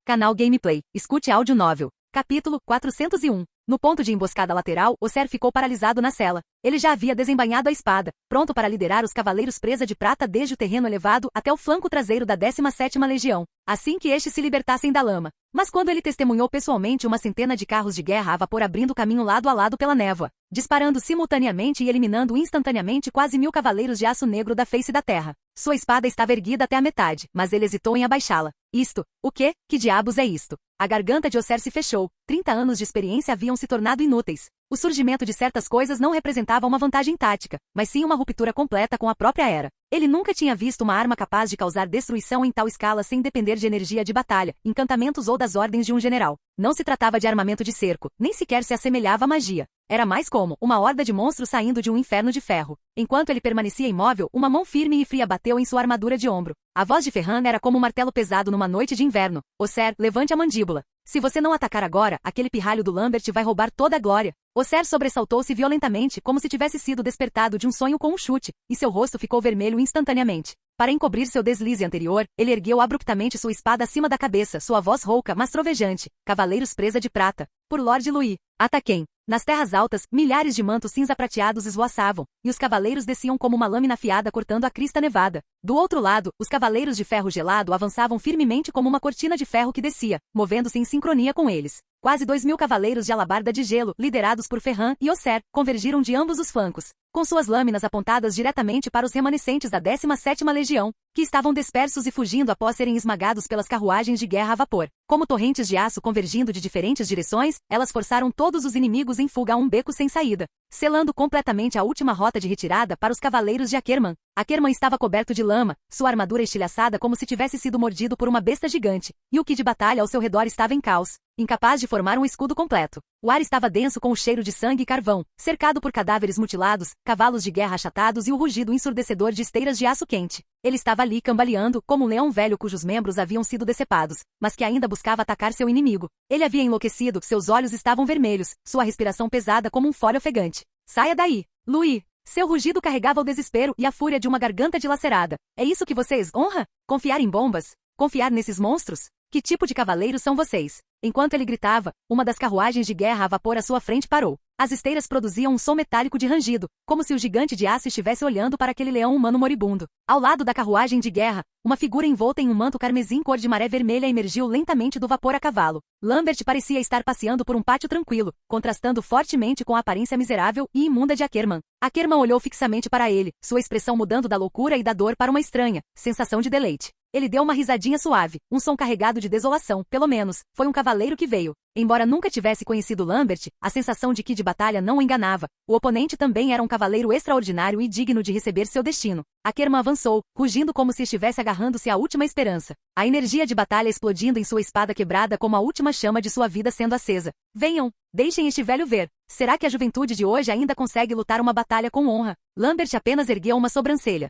Canal Gameplay. Escute áudio novel. Capítulo 401. No ponto de emboscada lateral, Oser ficou paralisado na cela. Ele já havia desembainhado a espada, pronto para liderar os cavaleiros presa de prata desde o terreno elevado até o flanco traseiro da 17ª Legião, assim que estes se libertassem da lama. Mas quando ele testemunhou pessoalmente uma centena de carros de guerra a vapor abrindo caminho lado a lado pela névoa, disparando simultaneamente e eliminando instantaneamente quase 1000 cavaleiros de aço negro da face da terra, sua espada estava erguida até a metade, mas ele hesitou em abaixá-la. Isto, o quê? Que diabos é isto? A garganta de Oser se fechou. 30 anos de experiência haviam se tornado inúteis. O surgimento de certas coisas não representava uma vantagem tática, mas sim uma ruptura completa com a própria era. Ele nunca tinha visto uma arma capaz de causar destruição em tal escala sem depender de energia de batalha, encantamentos ou das ordens de um general. Não se tratava de armamento de cerco, nem sequer se assemelhava à magia. Era mais como uma horda de monstros saindo de um inferno de ferro. Enquanto ele permanecia imóvel, uma mão firme e fria bateu em sua armadura de ombro. A voz de Ferran era como um martelo pesado numa noite de inverno. Oser, levante a mandíbula. Se você não atacar agora, aquele pirralho do Lambert vai roubar toda a glória. Oser sobressaltou-se violentamente, como se tivesse sido despertado de um sonho com um chute, e seu rosto ficou vermelho instantaneamente. Para encobrir seu deslize anterior, ele ergueu abruptamente sua espada acima da cabeça, sua voz rouca, mas trovejante. Cavaleiros presa de prata. Por Lord Louis. Ataquem. Nas terras altas, milhares de mantos cinza-prateados esvoaçavam, e os cavaleiros desciam como uma lâmina afiada cortando a crista nevada. Do outro lado, os cavaleiros de ferro gelado avançavam firmemente como uma cortina de ferro que descia, movendo-se em sincronia com eles. Quase 2000 cavaleiros de alabarda de gelo, liderados por Ferran e Oser, convergiram de ambos os flancos, com suas lâminas apontadas diretamente para os remanescentes da 17ª Legião, que estavam dispersos e fugindo após serem esmagados pelas carruagens de guerra a vapor. Como torrentes de aço convergindo de diferentes direções, elas forçaram todos os inimigos em fuga a um beco sem saída, selando completamente a última rota de retirada para os cavaleiros de Akerman. Akerman estava coberto de lama, sua armadura estilhaçada como se tivesse sido mordido por uma besta gigante, e o que de batalha ao seu redor estava em caos, incapaz de formar um escudo completo. O ar estava denso com o cheiro de sangue e carvão, cercado por cadáveres mutilados, cavalos de guerra achatados e o rugido ensurdecedor de esteiras de aço quente. Ele estava ali cambaleando, como um leão velho cujos membros haviam sido decepados, mas que ainda buscava atacar seu inimigo. Ele havia enlouquecido, seus olhos estavam vermelhos, sua respiração pesada como um fole ofegante. Saia daí, Louis! Seu rugido carregava o desespero e a fúria de uma garganta dilacerada. É isso que vocês honra? Confiar em bombas? Confiar nesses monstros? Que tipo de cavaleiros são vocês? Enquanto ele gritava, uma das carruagens de guerra a vapor à sua frente parou. As esteiras produziam um som metálico de rangido, como se o gigante de aço estivesse olhando para aquele leão humano moribundo. Ao lado da carruagem de guerra, uma figura envolta em um manto carmesim cor de maré vermelha emergiu lentamente do vapor a cavalo. Lambert parecia estar passeando por um pátio tranquilo, contrastando fortemente com a aparência miserável e imunda de Ackerman. Ackerman olhou fixamente para ele, sua expressão mudando da loucura e da dor para uma estranha sensação de deleite. Ele deu uma risadinha suave, um som carregado de desolação, pelo menos, foi um cavaleiro que veio. Embora nunca tivesse conhecido Lambert, a sensação de que de batalha não o enganava. O oponente também era um cavaleiro extraordinário e digno de receber seu destino. Ackerman avançou, rugindo como se estivesse agarrando-se à última esperança. A energia de batalha explodindo em sua espada quebrada como a última chama de sua vida sendo acesa. Venham, deixem este velho ver. Será que a juventude de hoje ainda consegue lutar uma batalha com honra? Lambert apenas ergueu uma sobrancelha.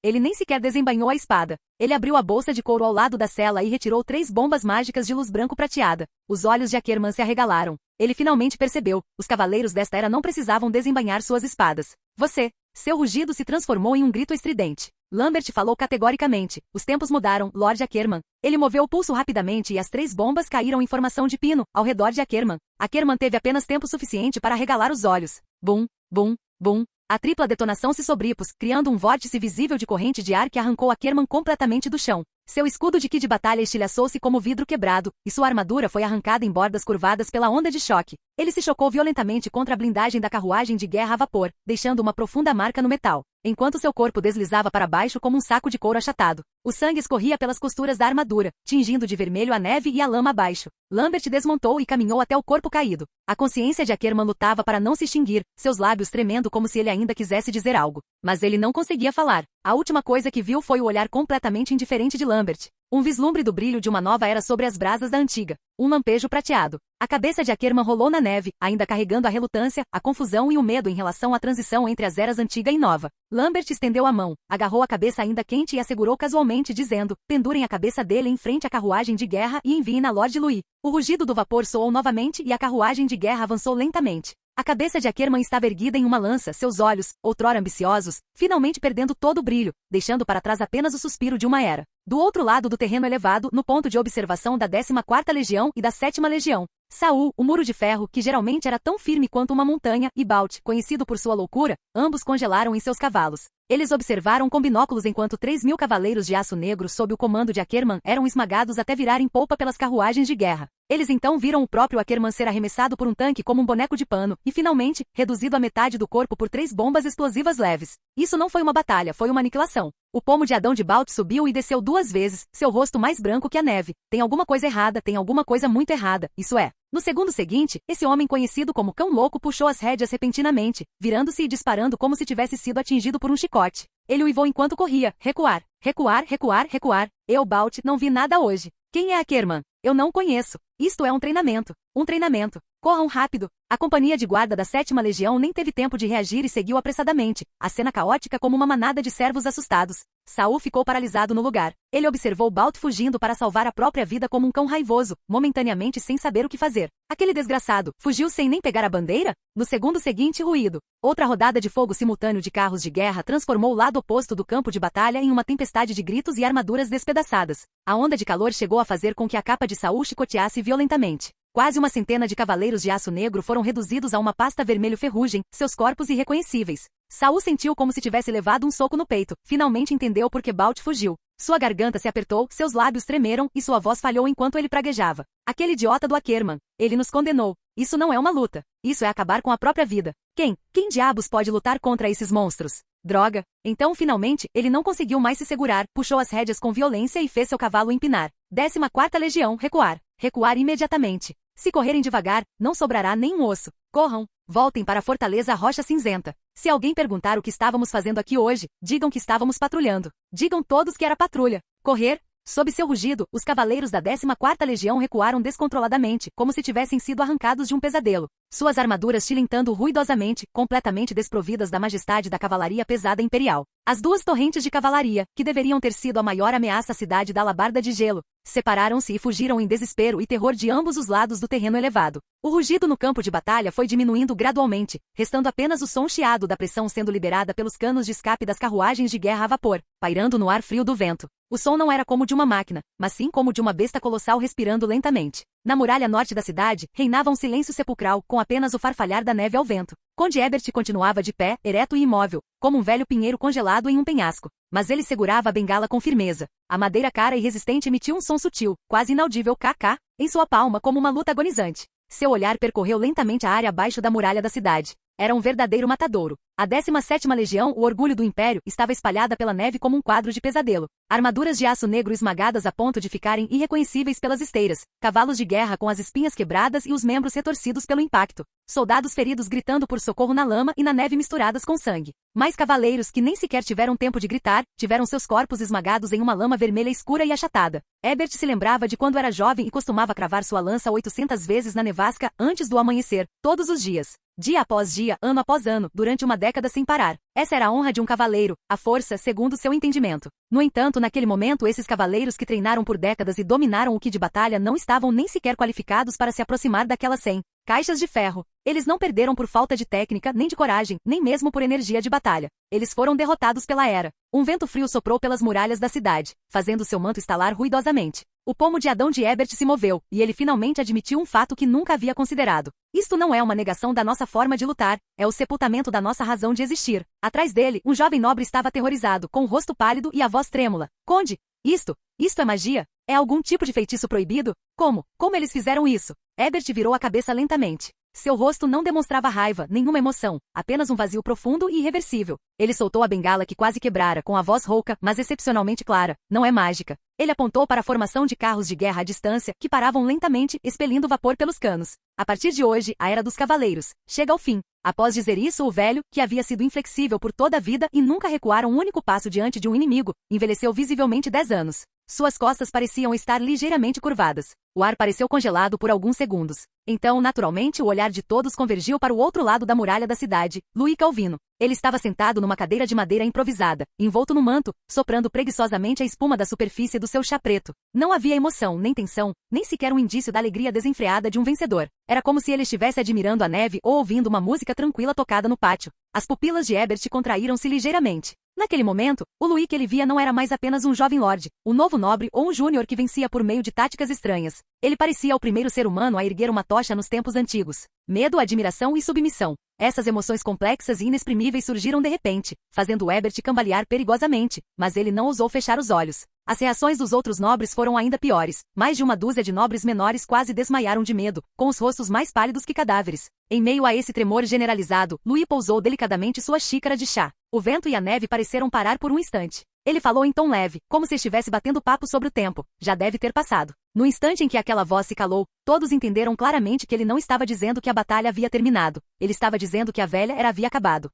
Ele nem sequer desembainhou a espada. Ele abriu a bolsa de couro ao lado da cela e retirou 3 bombas mágicas de luz branco prateada. Os olhos de Ackerman se arregalaram. Ele finalmente percebeu. Os cavaleiros desta era não precisavam desembainhar suas espadas. Você! Seu rugido se transformou em um grito estridente. Lambert falou categoricamente. Os tempos mudaram, Lord Ackerman. Ele moveu o pulso rapidamente e as 3 bombas caíram em formação de pino, ao redor de Ackerman. Ackerman teve apenas tempo suficiente para arregalar os olhos. Bum, bum, bum. A tripla detonação se sobrepôs, criando um vórtice visível de corrente de ar que arrancou Ackerman completamente do chão. Seu escudo de kit de batalha estilhaçou-se como vidro quebrado, e sua armadura foi arrancada em bordas curvadas pela onda de choque. Ele se chocou violentamente contra a blindagem da carruagem de guerra a vapor, deixando uma profunda marca no metal, enquanto seu corpo deslizava para baixo como um saco de couro achatado. O sangue escorria pelas costuras da armadura, tingindo de vermelho a neve e a lama abaixo. Lambert desmontou e caminhou até o corpo caído. A consciência de Ackerman lutava para não se extinguir, seus lábios tremendo como se ele ainda quisesse dizer algo. Mas ele não conseguia falar. A última coisa que viu foi o olhar completamente indiferente de Lambert. Um vislumbre do brilho de uma nova era sobre as brasas da antiga. Um lampejo prateado. A cabeça de Ackerman rolou na neve, ainda carregando a relutância, a confusão e o medo em relação à transição entre as eras antiga e nova. Lambert estendeu a mão, agarrou a cabeça ainda quente e a segurou casualmente, dizendo: pendurem a cabeça dele em frente à carruagem de guerra e enviem na Lord Louis. O rugido do vapor soou novamente e a carruagem de guerra avançou lentamente. A cabeça de Ackerman estava erguida em uma lança, seus olhos, outrora ambiciosos, finalmente perdendo todo o brilho, deixando para trás apenas o suspiro de uma era. Do outro lado do terreno elevado, no ponto de observação da 14ª Legião e da 7ª Legião, Saul, o muro de ferro, que geralmente era tão firme quanto uma montanha, e Balt, conhecido por sua loucura, ambos congelaram em seus cavalos. Eles observaram com binóculos enquanto 3.000 cavaleiros de aço negro sob o comando de Ackerman eram esmagados até virarem polpa pelas carruagens de guerra. Eles então viram o próprio Ackerman ser arremessado por um tanque como um boneco de pano, e finalmente, reduzido à metade do corpo por 3 bombas explosivas leves. Isso não foi uma batalha, foi uma aniquilação. O pomo de Adão de Balt subiu e desceu 2 vezes, seu rosto mais branco que a neve. Tem alguma coisa errada, tem alguma coisa muito errada, isso é. No segundo seguinte, esse homem conhecido como Cão Louco puxou as rédeas repentinamente, virando-se e disparando como se tivesse sido atingido por um chicote. Ele uivou enquanto corria. Recuar, recuar, recuar, recuar. Eu, Balt, não vi nada hoje. Quem é Ackerman? Eu não conheço. Isto é um treinamento. Um treinamento. Corram rápido. A companhia de guarda da 7ª Legião nem teve tempo de reagir e seguiu apressadamente, a cena caótica como uma manada de servos assustados. Saul ficou paralisado no lugar. Ele observou Balt fugindo para salvar a própria vida como um cão raivoso, momentaneamente sem saber o que fazer. Aquele desgraçado, fugiu sem nem pegar a bandeira? No segundo seguinte, ruído. Outra rodada de fogo simultâneo de carros de guerra transformou o lado oposto do campo de batalha em uma tempestade de gritos e armaduras despedaçadas. A onda de calor chegou a fazer com que a capa de Saul chicoteasse violentamente. Quase uma centena de cavaleiros de aço negro foram reduzidos a uma pasta vermelho ferrugem, seus corpos irreconhecíveis. Saul sentiu como se tivesse levado um soco no peito. Finalmente entendeu por que Balt fugiu. Sua garganta se apertou, seus lábios tremeram e sua voz falhou enquanto ele praguejava. Aquele idiota do Ackerman. Ele nos condenou. Isso não é uma luta. Isso é acabar com a própria vida. Quem diabos pode lutar contra esses monstros? Droga. Então, finalmente, ele não conseguiu mais se segurar, puxou as rédeas com violência e fez seu cavalo empinar. 14ª Legião, recuar. Recuar imediatamente. Se correrem devagar, não sobrará nem um osso. Corram. Voltem para a Fortaleza Rocha Cinzenta. Se alguém perguntar o que estávamos fazendo aqui hoje, digam que estávamos patrulhando. Digam todos que era patrulha. Correr. Sob seu rugido, os cavaleiros da 14ª Legião recuaram descontroladamente, como se tivessem sido arrancados de um pesadelo. Suas armaduras tilintando ruidosamente, completamente desprovidas da majestade da cavalaria pesada imperial. As 2 torrentes de cavalaria, que deveriam ter sido a maior ameaça à cidade da Alabarda de Gelo, separaram-se e fugiram em desespero e terror de ambos os lados do terreno elevado. O rugido no campo de batalha foi diminuindo gradualmente, restando apenas o som chiado da pressão sendo liberada pelos canos de escape das carruagens de guerra a vapor, pairando no ar frio do vento. O som não era como de uma máquina, mas sim como de uma besta colossal respirando lentamente. Na muralha norte da cidade, reinava um silêncio sepulcral, com apenas o farfalhar da neve ao vento. Conde Ebert continuava de pé, ereto e imóvel, como um velho pinheiro congelado em um penhasco. Mas ele segurava a bengala com firmeza. A madeira cara e resistente emitiu um som sutil, quase inaudível kk, em sua palma como uma luta agonizante. Seu olhar percorreu lentamente a área abaixo da muralha da cidade. Era um verdadeiro matadouro. A 17ª Legião, o orgulho do Império, estava espalhada pela neve como um quadro de pesadelo. Armaduras de aço negro esmagadas a ponto de ficarem irreconhecíveis pelas esteiras, cavalos de guerra com as espinhas quebradas e os membros retorcidos pelo impacto, soldados feridos gritando por socorro na lama e na neve misturadas com sangue. Mais cavaleiros que nem sequer tiveram tempo de gritar, tiveram seus corpos esmagados em uma lama vermelha escura e achatada. Ebert se lembrava de quando era jovem e costumava cravar sua lança 800 vezes na nevasca antes do amanhecer, todos os dias. Dia após dia, ano após ano, durante uma década sem parar. Essa era a honra de um cavaleiro, a força segundo seu entendimento. No entanto, naquele momento esses cavaleiros que treinaram por décadas e dominaram o kit de batalha não estavam nem sequer qualificados para se aproximar daquelas 100 caixas de ferro. Eles não perderam por falta de técnica, nem de coragem, nem mesmo por energia de batalha. Eles foram derrotados pela era. Um vento frio soprou pelas muralhas da cidade, fazendo seu manto estalar ruidosamente. O pomo de Adão de Ebert se moveu, e ele finalmente admitiu um fato que nunca havia considerado. Isto não é uma negação da nossa forma de lutar, é o sepultamento da nossa razão de existir. Atrás dele, um jovem nobre estava aterrorizado, com o rosto pálido e a voz trêmula. Conde, isto é magia? É algum tipo de feitiço proibido? Como eles fizeram isso? Ebert virou a cabeça lentamente. Seu rosto não demonstrava raiva, nenhuma emoção, apenas um vazio profundo e irreversível. Ele soltou a bengala que quase quebrara com a voz rouca, mas excepcionalmente clara. Não é mágica. Ele apontou para a formação de carros de guerra à distância, que paravam lentamente, expelindo vapor pelos canos. A partir de hoje, a Era dos Cavaleiros chega ao fim. Após dizer isso, o velho, que havia sido inflexível por toda a vida e nunca recuara um único passo diante de um inimigo, envelheceu visivelmente 10 anos. Suas costas pareciam estar ligeiramente curvadas. O ar pareceu congelado por alguns segundos. Então, naturalmente, o olhar de todos convergiu para o outro lado da muralha da cidade, Luís Calvino. Ele estava sentado numa cadeira de madeira improvisada, envolto no manto, soprando preguiçosamente a espuma da superfície do seu chá preto. Não havia emoção, nem tensão, nem sequer um indício da alegria desenfreada de um vencedor. Era como se ele estivesse admirando a neve ou ouvindo uma música tranquila tocada no pátio. As pupilas de Ebert contraíram-se ligeiramente. Naquele momento, o Luís que ele via não era mais apenas um jovem lorde, um novo nobre ou um júnior que vencia por meio de táticas estranhas. Ele parecia o primeiro ser humano a erguer uma tocha nos tempos antigos. Medo, admiração e submissão. Essas emoções complexas e inexprimíveis surgiram de repente, fazendo Ebert cambalear perigosamente, mas ele não ousou fechar os olhos. As reações dos outros nobres foram ainda piores. Mais de uma dúzia de nobres menores quase desmaiaram de medo, com os rostos mais pálidos que cadáveres. Em meio a esse tremor generalizado, Luís pousou delicadamente sua xícara de chá. O vento e a neve pareceram parar por um instante. Ele falou em tom leve, como se estivesse batendo papo sobre o tempo. Já deve ter passado. No instante em que aquela voz se calou, todos entenderam claramente que ele não estava dizendo que a batalha havia terminado. Ele estava dizendo que a velha era havia acabado.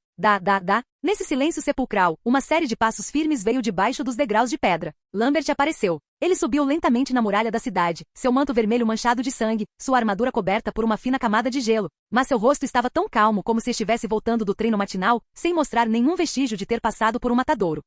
Nesse silêncio sepulcral, uma série de passos firmes veio debaixo dos degraus de pedra. Lambert apareceu. Ele subiu lentamente na muralha da cidade, seu manto vermelho manchado de sangue, sua armadura coberta por uma fina camada de gelo. Mas seu rosto estava tão calmo como se estivesse voltando do treino matinal, sem mostrar nenhum vestígio de ter passado por um matadouro.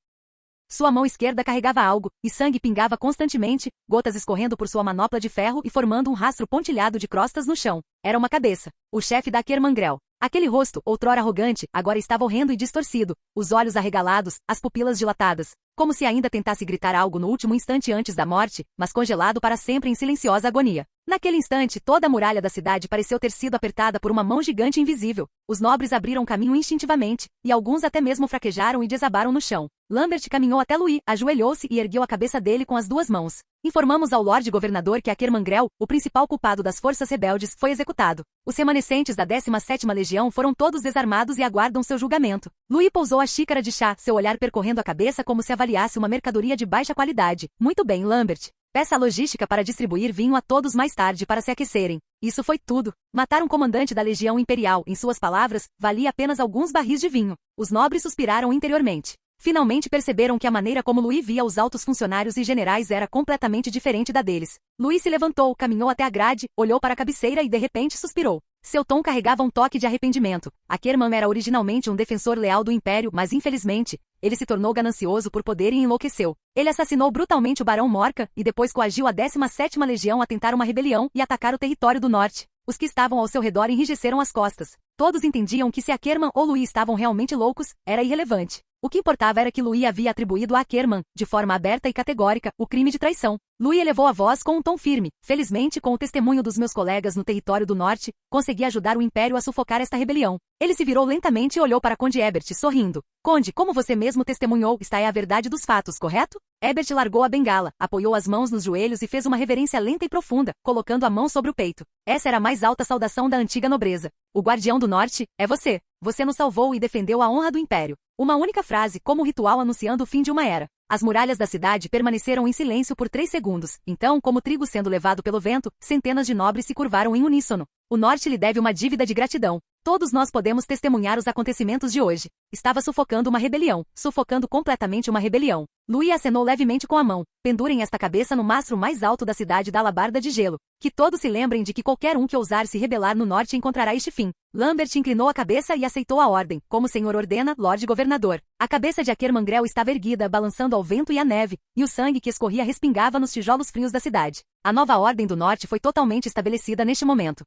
Sua mão esquerda carregava algo, e sangue pingava constantemente, gotas escorrendo por sua manopla de ferro e formando um rastro pontilhado de crostas no chão. Era uma cabeça. O chefe da Kermangrel. Aquele rosto, outrora arrogante, agora estava horrendo e distorcido, os olhos arregalados, as pupilas dilatadas, como se ainda tentasse gritar algo no último instante antes da morte, mas congelado para sempre em silenciosa agonia. Naquele instante, toda a muralha da cidade pareceu ter sido apertada por uma mão gigante invisível. Os nobres abriram caminho instintivamente, e alguns até mesmo fraquejaram e desabaram no chão. Lambert caminhou até Luís, ajoelhou-se e ergueu a cabeça dele com as duas mãos. Informamos ao Lorde Governador que a Kermangrel, o principal culpado das forças rebeldes, foi executado. Os remanescentes da 17ª Legião foram todos desarmados e aguardam seu julgamento. Luís pousou a xícara de chá, seu olhar percorrendo a cabeça como se avaliasse uma mercadoria de baixa qualidade. Muito bem, Lambert. Peça a logística para distribuir vinho a todos mais tarde para se aquecerem. Isso foi tudo. Matar um comandante da Legião Imperial, em suas palavras, valia apenas alguns barris de vinho. Os nobres suspiraram interiormente. Finalmente perceberam que a maneira como Luís via os altos funcionários e generais era completamente diferente da deles. Luís se levantou, caminhou até a grade, olhou para a cabeceira e de repente suspirou. Seu tom carregava um toque de arrependimento. Akerman era originalmente um defensor leal do Império, mas infelizmente, ele se tornou ganancioso por poder e enlouqueceu. Ele assassinou brutalmente o Barão Morca, e depois coagiu a 17ª Legião a tentar uma rebelião e atacar o território do norte. Os que estavam ao seu redor enrijeceram as costas. Todos entendiam que se Akerman ou Luís estavam realmente loucos, era irrelevante. O que importava era que Luís havia atribuído a Akerman, de forma aberta e categórica, o crime de traição. Louis elevou a voz com um tom firme. Felizmente, com o testemunho dos meus colegas no território do norte, consegui ajudar o Império a sufocar esta rebelião. Ele se virou lentamente e olhou para Conde Ebert, sorrindo. Conde, como você mesmo testemunhou, esta é a verdade dos fatos, correto? Ebert largou a bengala, apoiou as mãos nos joelhos e fez uma reverência lenta e profunda, colocando a mão sobre o peito. Essa era a mais alta saudação da antiga nobreza. O Guardião do Norte, é você. Você nos salvou e defendeu a honra do Império. Uma única frase, como ritual anunciando o fim de uma era. As muralhas da cidade permaneceram em silêncio por 3 segundos. Então, como trigo sendo levado pelo vento, centenas de nobres se curvaram em uníssono. O norte lhe deve uma dívida de gratidão. Todos nós podemos testemunhar os acontecimentos de hoje. Estava sufocando uma rebelião, sufocando completamente uma rebelião. Louis acenou levemente com a mão. Pendurem esta cabeça no mastro mais alto da cidade da Alabarda de Gelo. Que todos se lembrem de que qualquer um que ousar se rebelar no norte encontrará este fim. Lambert inclinou a cabeça e aceitou a ordem. Como o senhor ordena, Lorde Governador. A cabeça de Akermangrel estava erguida, balançando ao vento e à neve, e o sangue que escorria respingava nos tijolos frios da cidade. A nova ordem do norte foi totalmente estabelecida neste momento.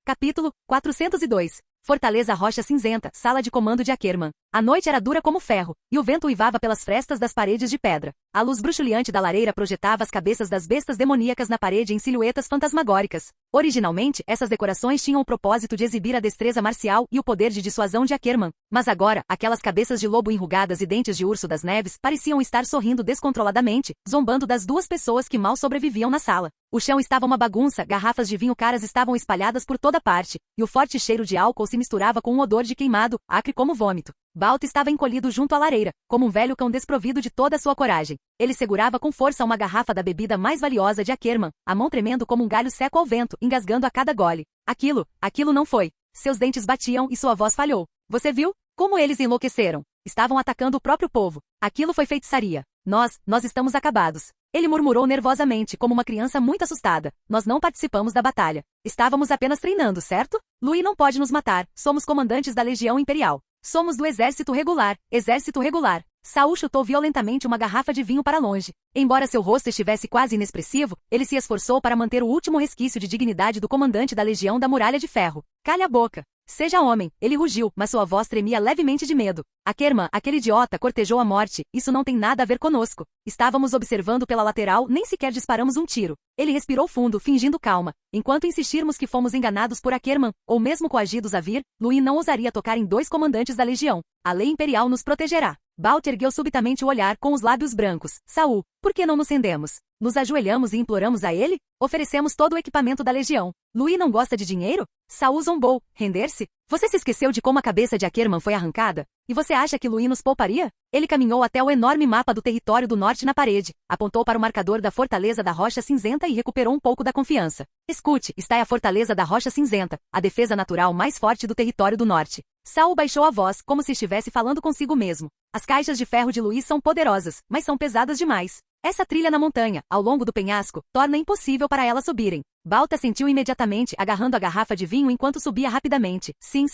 Capítulo 402. Fortaleza Rocha Cinzenta, sala de comando de Akerman. A noite era dura como ferro, e o vento uivava pelas frestas das paredes de pedra. A luz bruxuleante da lareira projetava as cabeças das bestas demoníacas na parede em silhuetas fantasmagóricas. Originalmente, essas decorações tinham o propósito de exibir a destreza marcial e o poder de dissuasão de Akerman. Mas agora, aquelas cabeças de lobo enrugadas e dentes de urso das neves pareciam estar sorrindo descontroladamente, zombando das 2 pessoas que mal sobreviviam na sala. O chão estava uma bagunça, garrafas de vinho caras estavam espalhadas por toda parte, e o forte cheiro de álcool se misturava com um odor de queimado, acre como vômito. Balt estava encolhido junto à lareira, como um velho cão desprovido de toda a sua coragem. Ele segurava com força uma garrafa da bebida mais valiosa de Akerman, a mão tremendo como um galho seco ao vento, engasgando a cada gole. Aquilo não foi. Seus dentes batiam e sua voz falhou. Você viu? Como eles enlouqueceram. Estavam atacando o próprio povo. Aquilo foi feitiçaria. Nós estamos acabados. Ele murmurou nervosamente, como uma criança muito assustada. Nós não participamos da batalha. Estávamos apenas treinando, certo? Louis não pode nos matar. Somos comandantes da Legião Imperial. Somos do Exército Regular. Exército Regular. Saul chutou violentamente uma garrafa de vinho para longe. Embora seu rosto estivesse quase inexpressivo, ele se esforçou para manter o último resquício de dignidade do comandante da Legião da Muralha de Ferro. Calhe a boca. Seja homem, ele rugiu, mas sua voz tremia levemente de medo. Akerman, aquele idiota, cortejou a morte. Isso não tem nada a ver conosco. Estávamos observando pela lateral, nem sequer disparamos um tiro. Ele respirou fundo, fingindo calma. Enquanto insistirmos que fomos enganados por Akerman, ou mesmo coagidos a vir, Louis não ousaria tocar em 2 comandantes da Legião. A lei imperial nos protegerá. Balt ergueu subitamente o olhar com os lábios brancos. Saul, por que não nos rendemos? Nos ajoelhamos e imploramos a ele? Oferecemos todo o equipamento da Legião. Louis não gosta de dinheiro? Saul zombou. Render-se? Você se esqueceu de como a cabeça de Akerman foi arrancada? E você acha que Louis nos pouparia? Ele caminhou até o enorme mapa do território do norte na parede, apontou para o marcador da Fortaleza da Rocha Cinzenta e recuperou um pouco da confiança. Escute, está aí a Fortaleza da Rocha Cinzenta, a defesa natural mais forte do território do norte. Saul baixou a voz, como se estivesse falando consigo mesmo. As caixas de ferro de Louis são poderosas, mas são pesadas demais. Essa trilha na montanha, ao longo do penhasco, torna impossível para elas subirem. Balta sentiu imediatamente, agarrando a garrafa de vinho enquanto subia rapidamente. Sim.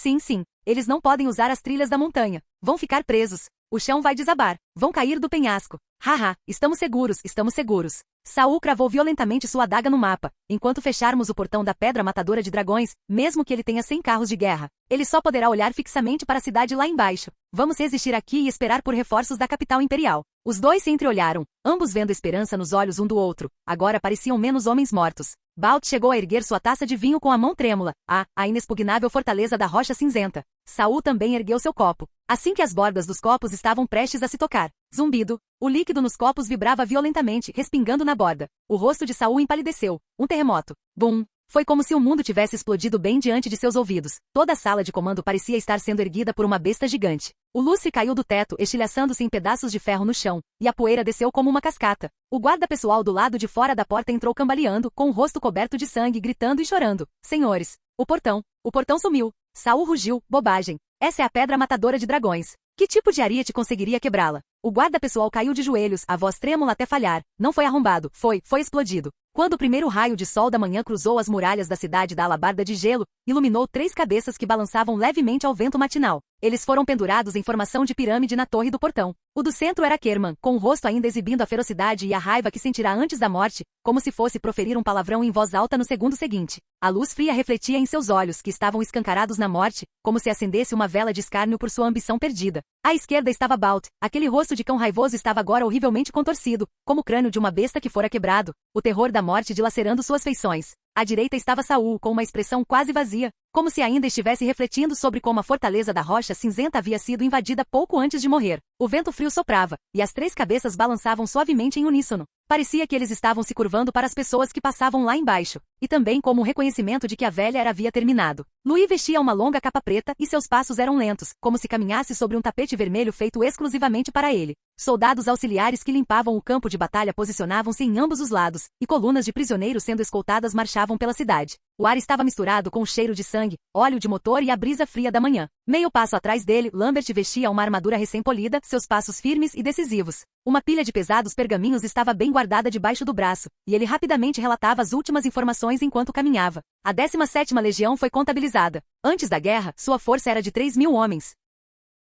Eles não podem usar as trilhas da montanha. Vão ficar presos. O chão vai desabar. Vão cair do penhasco. Haha, estamos seguros. Saul cravou violentamente sua adaga no mapa. Enquanto fecharmos o portão da Pedra Matadora de Dragões, mesmo que ele tenha 100 carros de guerra, ele só poderá olhar fixamente para a cidade lá embaixo. Vamos resistir aqui e esperar por reforços da capital imperial. Os 2 se entreolharam, ambos vendo esperança nos olhos um do outro. Agora pareciam menos homens mortos. Balt chegou a erguer sua taça de vinho com a mão trêmula. A inexpugnável Fortaleza da Rocha Cinzenta. Saul também ergueu seu copo. Assim que as bordas dos copos estavam prestes a se tocar. Zumbido. O líquido nos copos vibrava violentamente, respingando na borda. O rosto de Saul empalideceu. Um terremoto. Bum! Foi como se o mundo tivesse explodido bem diante de seus ouvidos. Toda a sala de comando parecia estar sendo erguida por uma besta gigante. O lustre caiu do teto, estilhaçando-se em pedaços de ferro no chão, e a poeira desceu como uma cascata. O guarda pessoal do lado de fora da porta entrou cambaleando, com o rosto coberto de sangue, gritando e chorando. Senhores, o portão sumiu. Saul rugiu, bobagem. Essa é a Pedra Matadora de Dragões. Que tipo de ariete conseguiria quebrá-la? O guarda pessoal caiu de joelhos, a voz trêmula até falhar. Não foi arrombado, foi explodido. Quando o primeiro raio de sol da manhã cruzou as muralhas da cidade da Alabarda de Gelo, iluminou 3 cabeças que balançavam levemente ao vento matinal. Eles foram pendurados em formação de pirâmide na torre do portão. O do centro era Kerman, com o rosto ainda exibindo a ferocidade e a raiva que sentirá antes da morte, como se fosse proferir um palavrão em voz alta no segundo seguinte. A luz fria refletia em seus olhos, que estavam escancarados na morte, como se acendesse uma vela de escárnio por sua ambição perdida. À esquerda estava Balt. Aquele rosto de cão raivoso estava agora horrivelmente contorcido, como o crânio de uma besta que fora quebrado, o terror da morte dilacerando suas feições. À direita estava Saul, com uma expressão quase vazia, como se ainda estivesse refletindo sobre como a fortaleza da rocha cinzenta havia sido invadida pouco antes de morrer. O vento frio soprava, e as 3 cabeças balançavam suavemente em uníssono. Parecia que eles estavam se curvando para as pessoas que passavam lá embaixo, e também como um reconhecimento de que a velha era havia terminado. Louis vestia uma longa capa preta e seus passos eram lentos, como se caminhasse sobre um tapete vermelho feito exclusivamente para ele. Soldados auxiliares que limpavam o campo de batalha posicionavam-se em ambos os lados, e colunas de prisioneiros sendo escoltadas marchavam pela cidade. O ar estava misturado com o cheiro de sangue, óleo de motor e a brisa fria da manhã. Meio passo atrás dele, Lambert vestia uma armadura recém-polida, seus passos firmes e decisivos. Uma pilha de pesados pergaminhos estava bem guardada debaixo do braço, e ele rapidamente relatava as últimas informações enquanto caminhava. A 17ª Legião foi contabilizada. Antes da guerra, sua força era de 3.000 homens.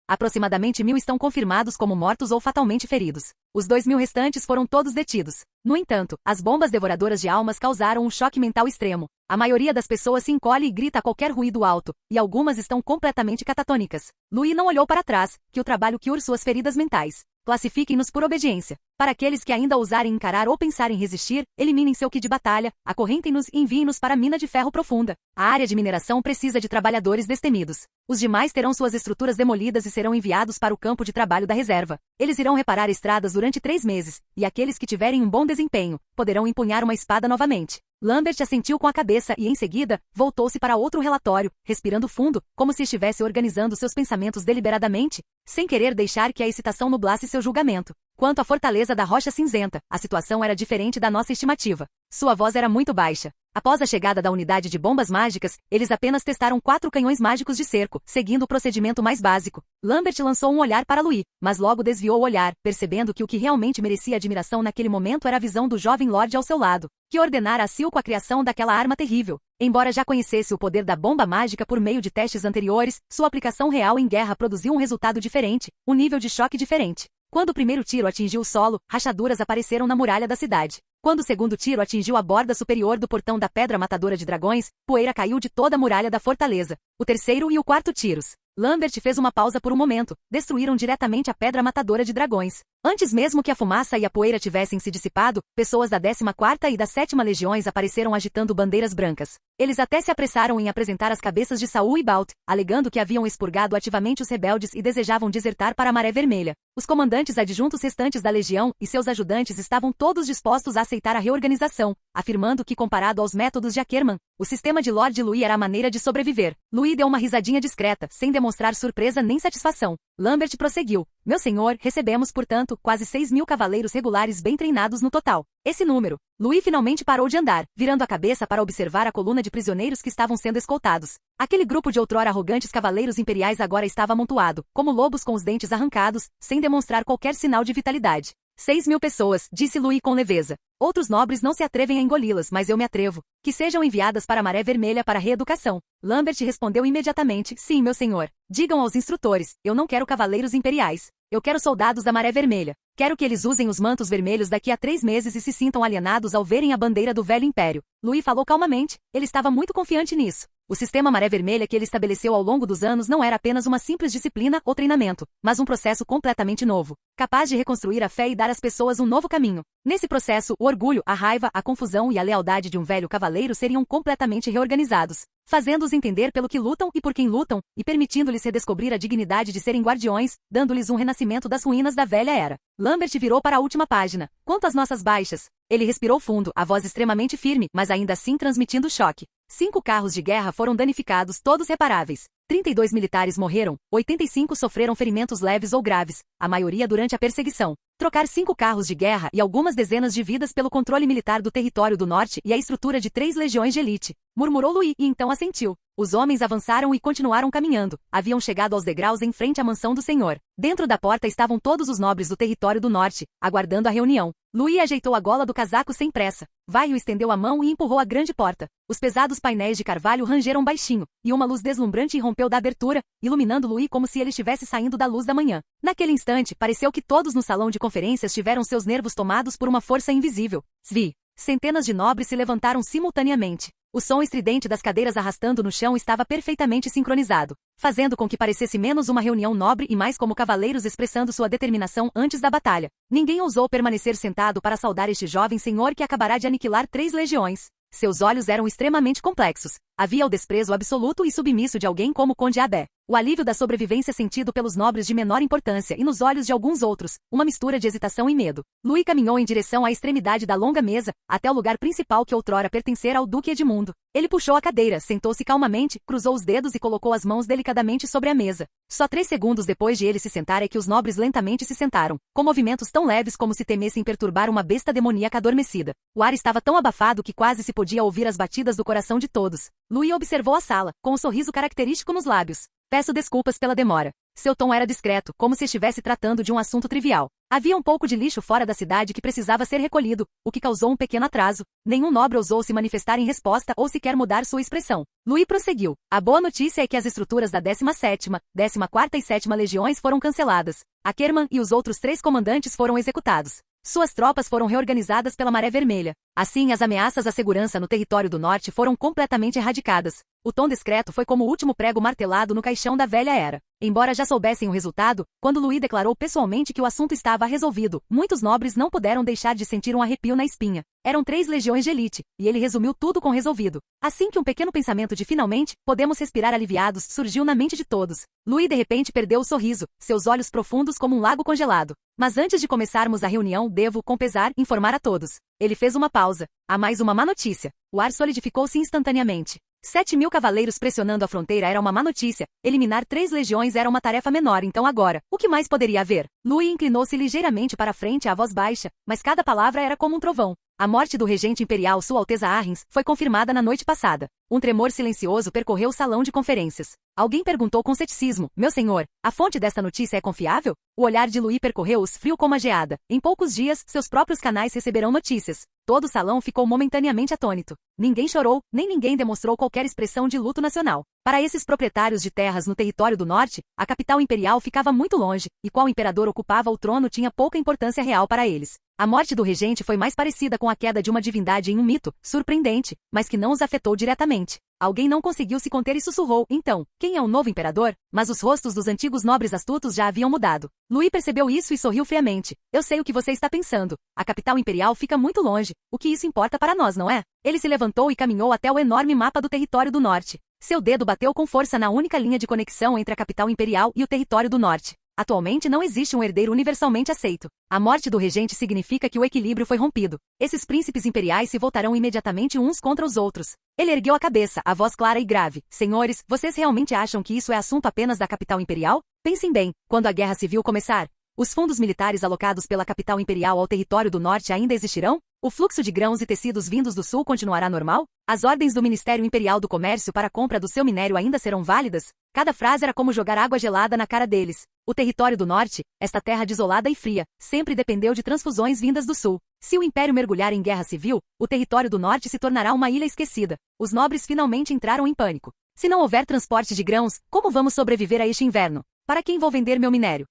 Aproximadamente 1.000 estão confirmados como mortos ou fatalmente feridos. Os 2.000 restantes foram todos detidos. No entanto, as bombas devoradoras de almas causaram um choque mental extremo. A maioria das pessoas se encolhe e grita a qualquer ruído alto, e algumas estão completamente catatônicas. Louis não olhou para trás, que o trabalho cure suas feridas mentais. Classifiquem-nos por obediência. Para aqueles que ainda ousarem encarar ou pensarem resistir, eliminem seu kit de batalha, acorrentem-nos e enviem-nos para a mina de ferro profunda. A área de mineração precisa de trabalhadores destemidos. Os demais terão suas estruturas demolidas e serão enviados para o campo de trabalho da reserva. Eles irão reparar estradas durante 3 meses, e aqueles que tiverem um bom desempenho, poderão empunhar uma espada novamente. Lambert assentiu com a cabeça e, em seguida, voltou-se para outro relatório, respirando fundo, como se estivesse organizando seus pensamentos deliberadamente, sem querer deixar que a excitação nublasse seu julgamento. Quanto à fortaleza da Rocha Cinzenta, a situação era diferente da nossa estimativa. Sua voz era muito baixa. Após a chegada da unidade de bombas mágicas, eles apenas testaram 4 canhões mágicos de cerco, seguindo o procedimento mais básico. Lambert lançou um olhar para Louis, mas logo desviou o olhar, percebendo que o que realmente merecia admiração naquele momento era a visão do jovem Lorde ao seu lado, que ordenara a Silco a criação daquela arma terrível. Embora já conhecesse o poder da bomba mágica por meio de testes anteriores, sua aplicação real em guerra produziu um resultado diferente, um nível de choque diferente. Quando o primeiro tiro atingiu o solo, rachaduras apareceram na muralha da cidade. Quando o segundo tiro atingiu a borda superior do portão da Pedra Matadora de Dragões, poeira caiu de toda a muralha da fortaleza. O terceiro e o quarto tiros. Lambert fez uma pausa por um momento. Destruíram diretamente a Pedra Matadora de Dragões. Antes mesmo que a fumaça e a poeira tivessem se dissipado, pessoas da 14ª e da 7ª Legiões apareceram agitando bandeiras brancas. Eles até se apressaram em apresentar as cabeças de Saul e Balt, alegando que haviam expurgado ativamente os rebeldes e desejavam desertar para a Maré Vermelha. Os comandantes adjuntos restantes da Legião e seus ajudantes estavam todos dispostos a aceitar a reorganização, afirmando que, comparado aos métodos de Ackerman, o sistema de Lord Louis era a maneira de sobreviver. Louis deu uma risadinha discreta, sem demonstrar surpresa nem satisfação. Lambert prosseguiu. Meu senhor, recebemos, portanto, quase 6.000 cavaleiros regulares bem treinados no total. Esse número. Louis finalmente parou de andar, virando a cabeça para observar a coluna de prisioneiros que estavam sendo escoltados. Aquele grupo de outrora arrogantes cavaleiros imperiais agora estava amontoado, como lobos com os dentes arrancados, sem demonstrar qualquer sinal de vitalidade. 6.000 pessoas, disse Louis com leveza. Outros nobres não se atrevem a engoli-las, mas eu me atrevo. Que sejam enviadas para a Maré Vermelha para reeducação. Lambert respondeu imediatamente, sim, meu senhor. Digam aos instrutores, eu não quero cavaleiros imperiais. Eu quero soldados da Maré Vermelha. Quero que eles usem os mantos vermelhos daqui a 3 meses e se sintam alienados ao verem a bandeira do velho império. Louis falou calmamente. Ele estava muito confiante nisso. O sistema Maré Vermelha que ele estabeleceu ao longo dos anos não era apenas uma simples disciplina ou treinamento, mas um processo completamente novo, capaz de reconstruir a fé e dar às pessoas um novo caminho. Nesse processo, o orgulho, a raiva, a confusão e a lealdade de um velho cavaleiro seriam completamente reorganizados, fazendo-os entender pelo que lutam e por quem lutam, e permitindo-lhes redescobrir a dignidade de serem guardiões, dando-lhes um renascimento das ruínas da velha era. Lambert virou para a última página. Quanto às nossas baixas? Ele respirou fundo, a voz extremamente firme, mas ainda assim transmitindo choque. 5 carros de guerra foram danificados, todos reparáveis. 32 militares morreram, 85 sofreram ferimentos leves ou graves, a maioria durante a perseguição. Trocar 5 carros de guerra e algumas dezenas de vidas pelo controle militar do território do norte e a estrutura de 3 legiões de elite. Murmurou Louis e então assentiu. Os homens avançaram e continuaram caminhando. Haviam chegado aos degraus em frente à mansão do senhor. Dentro da porta estavam todos os nobres do território do norte, aguardando a reunião. Louis ajeitou a gola do casaco sem pressa. Vaio estendeu a mão e empurrou a grande porta. Os pesados painéis de carvalho rangeram baixinho, e uma luz deslumbrante irrompeu da abertura, iluminando Louis como se ele estivesse saindo da luz da manhã. Naquele instante, pareceu que todos no salão de conferências tiveram seus nervos tomados por uma força invisível. Svi! Centenas de nobres se levantaram simultaneamente. O som estridente das cadeiras arrastando no chão estava perfeitamente sincronizado, fazendo com que parecesse menos uma reunião nobre e mais como cavaleiros expressando sua determinação antes da batalha. Ninguém ousou permanecer sentado para saudar este jovem senhor que acabará de aniquilar 3 legiões. Seus olhos eram extremamente complexos. Havia o desprezo absoluto e submisso de alguém como o Conde Abé. O alívio da sobrevivência sentido pelos nobres de menor importância e nos olhos de alguns outros, uma mistura de hesitação e medo. Louis caminhou em direção à extremidade da longa mesa, até o lugar principal que outrora pertencera ao Duque Edmundo. Ele puxou a cadeira, sentou-se calmamente, cruzou os dedos e colocou as mãos delicadamente sobre a mesa. Só 3 segundos depois de ele se sentar é que os nobres lentamente se sentaram, com movimentos tão leves como se temessem perturbar uma besta demoníaca adormecida. O ar estava tão abafado que quase se podia ouvir as batidas do coração de todos. Louis observou a sala, com um sorriso característico nos lábios. Peço desculpas pela demora. Seu tom era discreto, como se estivesse tratando de um assunto trivial. Havia um pouco de lixo fora da cidade que precisava ser recolhido, o que causou um pequeno atraso. Nenhum nobre ousou se manifestar em resposta ou sequer mudar sua expressão. Louis prosseguiu. A boa notícia é que as estruturas da 17ª, 14ª e 7ª legiões foram canceladas. Ackermann e os outros 3 comandantes foram executados. Suas tropas foram reorganizadas pela Maré Vermelha. Assim, as ameaças à segurança no território do norte foram completamente erradicadas. O tom discreto foi como o último prego martelado no caixão da velha era. Embora já soubessem o resultado, quando Louis declarou pessoalmente que o assunto estava resolvido, muitos nobres não puderam deixar de sentir um arrepio na espinha. Eram 3 legiões de elite, e ele resumiu tudo com resolvido. Assim que um pequeno pensamento de finalmente, podemos respirar aliviados, surgiu na mente de todos. Louis de repente perdeu o sorriso, seus olhos profundos como um lago congelado. Mas antes de começarmos a reunião, devo, com pesar, informar a todos. Ele fez uma pausa. Há mais uma má notícia. O ar solidificou-se instantaneamente. 7.000 cavaleiros pressionando a fronteira era uma má notícia. Eliminar 3 legiões era uma tarefa menor, então agora, o que mais poderia haver? Louis inclinou-se ligeiramente para a frente à voz baixa, mas cada palavra era como um trovão. A morte do regente imperial Sua Alteza Arrens foi confirmada na noite passada. Um tremor silencioso percorreu o salão de conferências. Alguém perguntou com ceticismo, meu senhor, a fonte desta notícia é confiável? O olhar de Louis percorreu-os frio como a geada. Em poucos dias, seus próprios canais receberão notícias. Todo o salão ficou momentaneamente atônito. Ninguém chorou, nem ninguém demonstrou qualquer expressão de luto nacional. Para esses proprietários de terras no território do norte, a capital imperial ficava muito longe, e qual imperador ocupava o trono tinha pouca importância real para eles. A morte do regente foi mais parecida com a queda de uma divindade em um mito, surpreendente, mas que não os afetou diretamente. Alguém não conseguiu se conter e sussurrou, então, quem é o novo imperador? Mas os rostos dos antigos nobres astutos já haviam mudado. Louis percebeu isso e sorriu friamente. Eu sei o que você está pensando. A capital imperial fica muito longe. O que isso importa para nós, não é? Ele se levantou e caminhou até o enorme mapa do território do norte. Seu dedo bateu com força na única linha de conexão entre a capital imperial e o território do norte. Atualmente não existe um herdeiro universalmente aceito. A morte do regente significa que o equilíbrio foi rompido. Esses príncipes imperiais se voltarão imediatamente uns contra os outros. Ele ergueu a cabeça, a voz clara e grave. Senhores, vocês realmente acham que isso é assunto apenas da capital imperial? Pensem bem, quando a guerra civil começar, os fundos militares alocados pela capital imperial ao território do norte ainda existirão? O fluxo de grãos e tecidos vindos do sul continuará normal? As ordens do Ministério Imperial do Comércio para a compra do seu minério ainda serão válidas? Cada frase era como jogar água gelada na cara deles. O território do norte, esta terra desolada e fria, sempre dependeu de transfusões vindas do sul. Se o Império mergulhar em guerra civil, o território do norte se tornará uma ilha esquecida. Os nobres finalmente entraram em pânico. Se não houver transporte de grãos, como vamos sobreviver a este inverno? Para quem vou vender meu minério?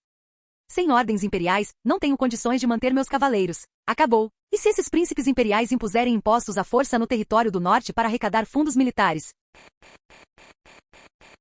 Sem ordens imperiais, não tenho condições de manter meus cavaleiros. Acabou. E se esses príncipes imperiais impuserem impostos à força no território do norte para arrecadar fundos militares?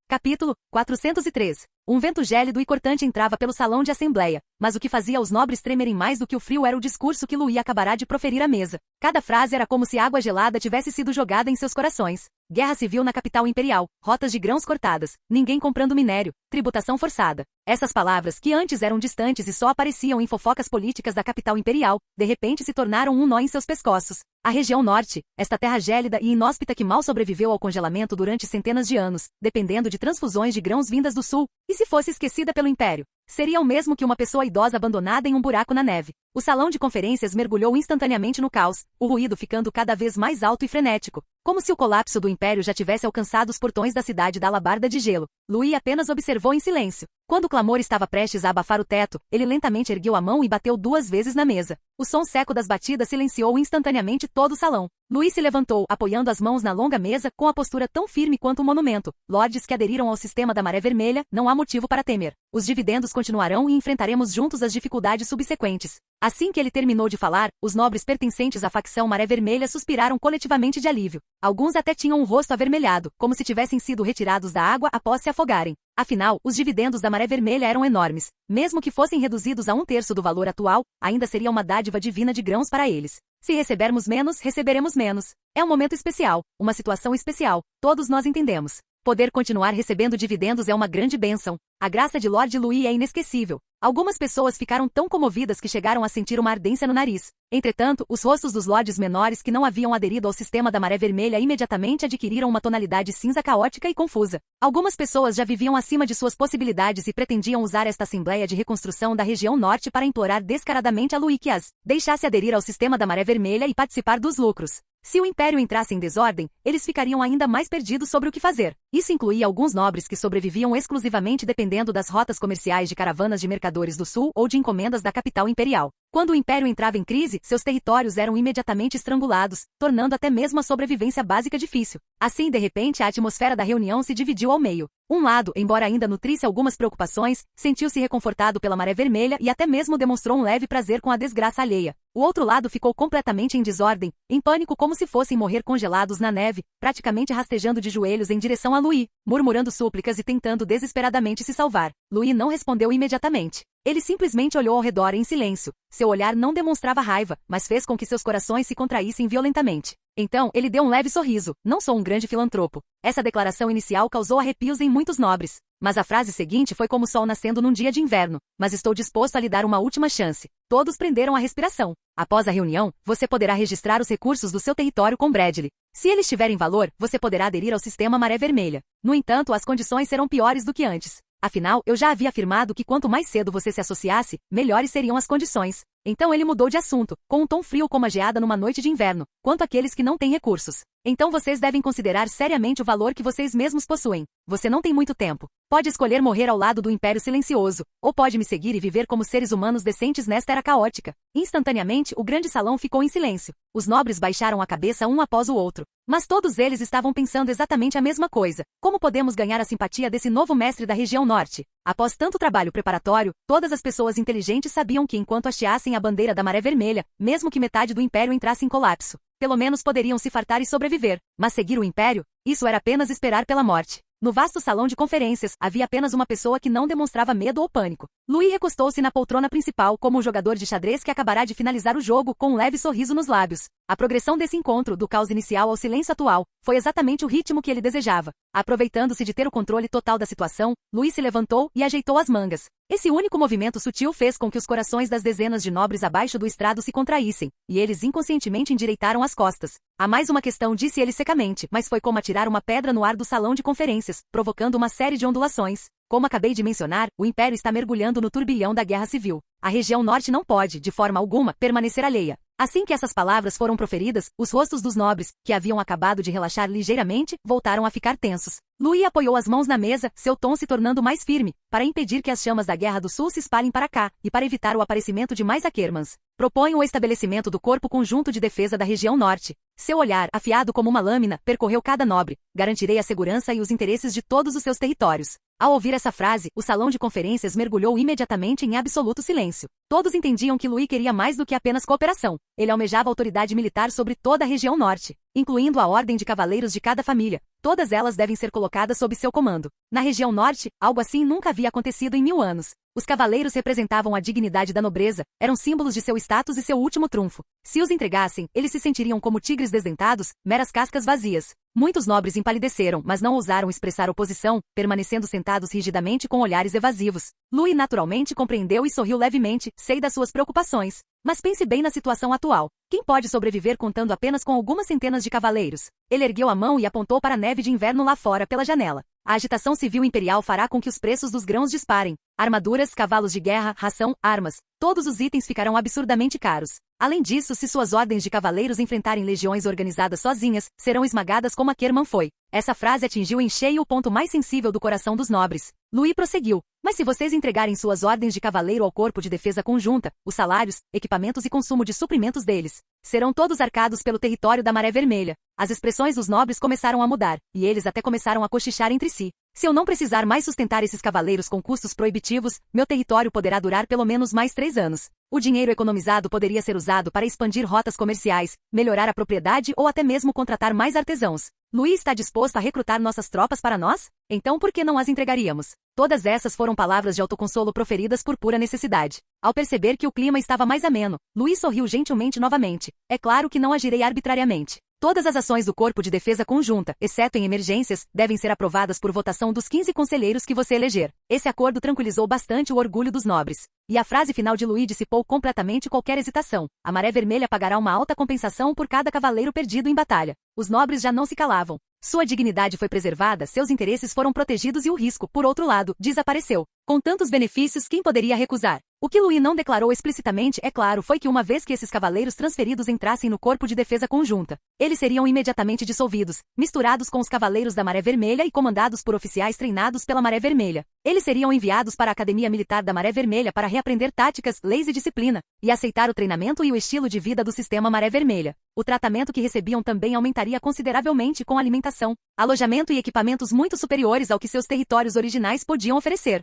Capítulo 403. Um vento gélido e cortante entrava pelo salão de assembleia, mas o que fazia os nobres tremerem mais do que o frio era o discurso que Louis acabará de proferir à mesa. Cada frase era como se água gelada tivesse sido jogada em seus corações. Guerra civil na capital imperial, rotas de grãos cortadas, ninguém comprando minério, tributação forçada. Essas palavras, que antes eram distantes e só apareciam em fofocas políticas da capital imperial, de repente se tornaram um nó em seus pescoços. A região norte, esta terra gélida e inóspita que mal sobreviveu ao congelamento durante centenas de anos, dependendo de transfusões de grãos vindas do sul, e se fosse esquecida pelo império? Seria o mesmo que uma pessoa idosa abandonada em um buraco na neve. O salão de conferências mergulhou instantaneamente no caos, o ruído ficando cada vez mais alto e frenético, como se o colapso do Império já tivesse alcançado os portões da cidade da Alabarda de Gelo. Louis apenas observou em silêncio. Quando o clamor estava prestes a abafar o teto, ele lentamente ergueu a mão e bateu 2 vezes na mesa. O som seco das batidas silenciou instantaneamente todo o salão. Louis se levantou, apoiando as mãos na longa mesa, com a postura tão firme quanto um monumento. Lordes que aderiram ao sistema da Maré Vermelha, não há motivo para temer. Os dividendos continuarão e enfrentaremos juntos as dificuldades subsequentes. Assim que ele terminou de falar, os nobres pertencentes à facção Maré Vermelha suspiraram coletivamente de alívio. Alguns até tinham o rosto avermelhado, como se tivessem sido retirados da água após se afogarem. Afinal, os dividendos da Maré Vermelha eram enormes. Mesmo que fossem reduzidos a 1/3 do valor atual, ainda seria uma dádiva divina de grãos para eles. Se recebermos menos, receberemos menos. É um momento especial, uma situação especial. Todos nós entendemos. Poder continuar recebendo dividendos é uma grande bênção. A graça de Lord Louis é inesquecível. Algumas pessoas ficaram tão comovidas que chegaram a sentir uma ardência no nariz. Entretanto, os rostos dos lordes menores que não haviam aderido ao sistema da Maré Vermelha imediatamente adquiriram uma tonalidade cinza caótica e confusa. Algumas pessoas já viviam acima de suas possibilidades e pretendiam usar esta Assembleia de Reconstrução da região norte para implorar descaradamente a Louis que as deixasse aderir ao sistema da Maré Vermelha e participar dos lucros. Se o Império entrasse em desordem, eles ficariam ainda mais perdidos sobre o que fazer. Isso incluía alguns nobres que sobreviviam exclusivamente dependendo das rotas comerciais de caravanas de mercadores do sul ou de encomendas da capital imperial. Quando o Império entrava em crise, seus territórios eram imediatamente estrangulados, tornando até mesmo a sobrevivência básica difícil. Assim, de repente, a atmosfera da reunião se dividiu ao meio. Um lado, embora ainda nutrisse algumas preocupações, sentiu-se reconfortado pela Maré Vermelha e até mesmo demonstrou um leve prazer com a desgraça alheia. O outro lado ficou completamente em desordem, em pânico como se fossem morrer congelados na neve, praticamente rastejando de joelhos em direção a Louis, murmurando súplicas e tentando desesperadamente se salvar. Louis não respondeu imediatamente. Ele simplesmente olhou ao redor em silêncio. Seu olhar não demonstrava raiva, mas fez com que seus corações se contraíssem violentamente. Então, ele deu um leve sorriso. Não sou um grande filantropo. Essa declaração inicial causou arrepios em muitos nobres. Mas a frase seguinte foi como o sol nascendo num dia de inverno. Mas estou disposto a lhe dar uma última chance. Todos prenderam a respiração. Após a reunião, você poderá registrar os recursos do seu território com Bradley. Se eles tiverem valor, você poderá aderir ao sistema Maré Vermelha. No entanto, as condições serão piores do que antes. Afinal, eu já havia afirmado que quanto mais cedo você se associasse, melhores seriam as condições. Então ele mudou de assunto, com um tom frio como a geada numa noite de inverno, quanto àqueles que não têm recursos. Então vocês devem considerar seriamente o valor que vocês mesmos possuem. Você não tem muito tempo. Pode escolher morrer ao lado do Império Silencioso, ou pode me seguir e viver como seres humanos decentes nesta era caótica. Instantaneamente, o grande salão ficou em silêncio. Os nobres baixaram a cabeça um após o outro. Mas todos eles estavam pensando exatamente a mesma coisa. Como podemos ganhar a simpatia desse novo mestre da região norte? Após tanto trabalho preparatório, todas as pessoas inteligentes sabiam que enquanto hasteassem a bandeira da Maré Vermelha, mesmo que metade do Império entrasse em colapso, pelo menos poderiam se fartar e sobreviver. Mas seguir o Império? Isso era apenas esperar pela morte. No vasto salão de conferências, havia apenas uma pessoa que não demonstrava medo ou pânico. Louis recostou-se na poltrona principal como um jogador de xadrez que acabará de finalizar o jogo com um leve sorriso nos lábios. A progressão desse encontro, do caos inicial ao silêncio atual, foi exatamente o ritmo que ele desejava. Aproveitando-se de ter o controle total da situação, Louis se levantou e ajeitou as mangas. Esse único movimento sutil fez com que os corações das dezenas de nobres abaixo do estrado se contraíssem, e eles inconscientemente endireitaram as costas. Há mais uma questão, disse ele secamente, mas foi como atirar uma pedra no ar do salão de conferências, provocando uma série de ondulações. Como acabei de mencionar, o Império está mergulhando no turbilhão da guerra civil. A região norte não pode, de forma alguma, permanecer alheia. Assim que essas palavras foram proferidas, os rostos dos nobres, que haviam acabado de relaxar ligeiramente, voltaram a ficar tensos. Louis apoiou as mãos na mesa, seu tom se tornando mais firme, para impedir que as chamas da Guerra do Sul se espalhem para cá, e para evitar o aparecimento de mais Ackermans. Proponho o estabelecimento do Corpo Conjunto de Defesa da região norte. Seu olhar, afiado como uma lâmina, percorreu cada nobre. Garantirei a segurança e os interesses de todos os seus territórios. Ao ouvir essa frase, o salão de conferências mergulhou imediatamente em absoluto silêncio. Todos entendiam que Louis queria mais do que apenas cooperação. Ele almejava autoridade militar sobre toda a região norte, incluindo a ordem de cavaleiros de cada família. Todas elas devem ser colocadas sob seu comando. Na região norte, algo assim nunca havia acontecido em 1000 anos. Os cavaleiros representavam a dignidade da nobreza, eram símbolos de seu status e seu último trunfo. Se os entregassem, eles se sentiriam como tigres desdentados, meras cascas vazias. Muitos nobres empalideceram, mas não ousaram expressar oposição, permanecendo sentados rigidamente com olhares evasivos. Louis naturalmente compreendeu e sorriu levemente, sei das suas preocupações. Mas pense bem na situação atual. Quem pode sobreviver contando apenas com algumas centenas de cavaleiros? Ele ergueu a mão e apontou para a neve de inverno lá fora pela janela. A agitação civil imperial fará com que os preços dos grãos disparem. Armaduras, cavalos de guerra, ração, armas, todos os itens ficarão absurdamente caros. Além disso, se suas ordens de cavaleiros enfrentarem legiões organizadas sozinhas, serão esmagadas como a Kerman foi. Essa frase atingiu em cheio o ponto mais sensível do coração dos nobres. Louis prosseguiu. Mas se vocês entregarem suas ordens de cavaleiro ao Corpo de Defesa Conjunta, os salários, equipamentos e consumo de suprimentos deles serão todos arcados pelo território da Maré Vermelha. As expressões dos nobres começaram a mudar, e eles até começaram a cochichar entre si. Se eu não precisar mais sustentar esses cavaleiros com custos proibitivos, meu território poderá durar pelo menos mais 3 anos. O dinheiro economizado poderia ser usado para expandir rotas comerciais, melhorar a propriedade ou até mesmo contratar mais artesãos. Louis está disposto a recrutar nossas tropas para nós? Então por que não as entregaríamos? Todas essas foram palavras de autoconsolo proferidas por pura necessidade. Ao perceber que o clima estava mais ameno, Louis sorriu gentilmente novamente. É claro que não agirei arbitrariamente. Todas as ações do Corpo de Defesa Conjunta, exceto em emergências, devem ser aprovadas por votação dos 15 conselheiros que você eleger. Esse acordo tranquilizou bastante o orgulho dos nobres. E a frase final de Louis dissipou completamente qualquer hesitação. A Maré Vermelha pagará uma alta compensação por cada cavaleiro perdido em batalha. Os nobres já não se calavam. Sua dignidade foi preservada, seus interesses foram protegidos e o risco, por outro lado, desapareceu. Com tantos benefícios, quem poderia recusar? O que Louis não declarou explicitamente, é claro, foi que uma vez que esses cavaleiros transferidos entrassem no Corpo de Defesa Conjunta, eles seriam imediatamente dissolvidos, misturados com os cavaleiros da Maré Vermelha e comandados por oficiais treinados pela Maré Vermelha. Eles seriam enviados para a Academia Militar da Maré Vermelha para reaprender táticas, leis e disciplina, e aceitar o treinamento e o estilo de vida do sistema Maré Vermelha. O tratamento que recebiam também aumentaria consideravelmente com alimentação, alojamento e equipamentos muito superiores ao que seus territórios originais podiam oferecer.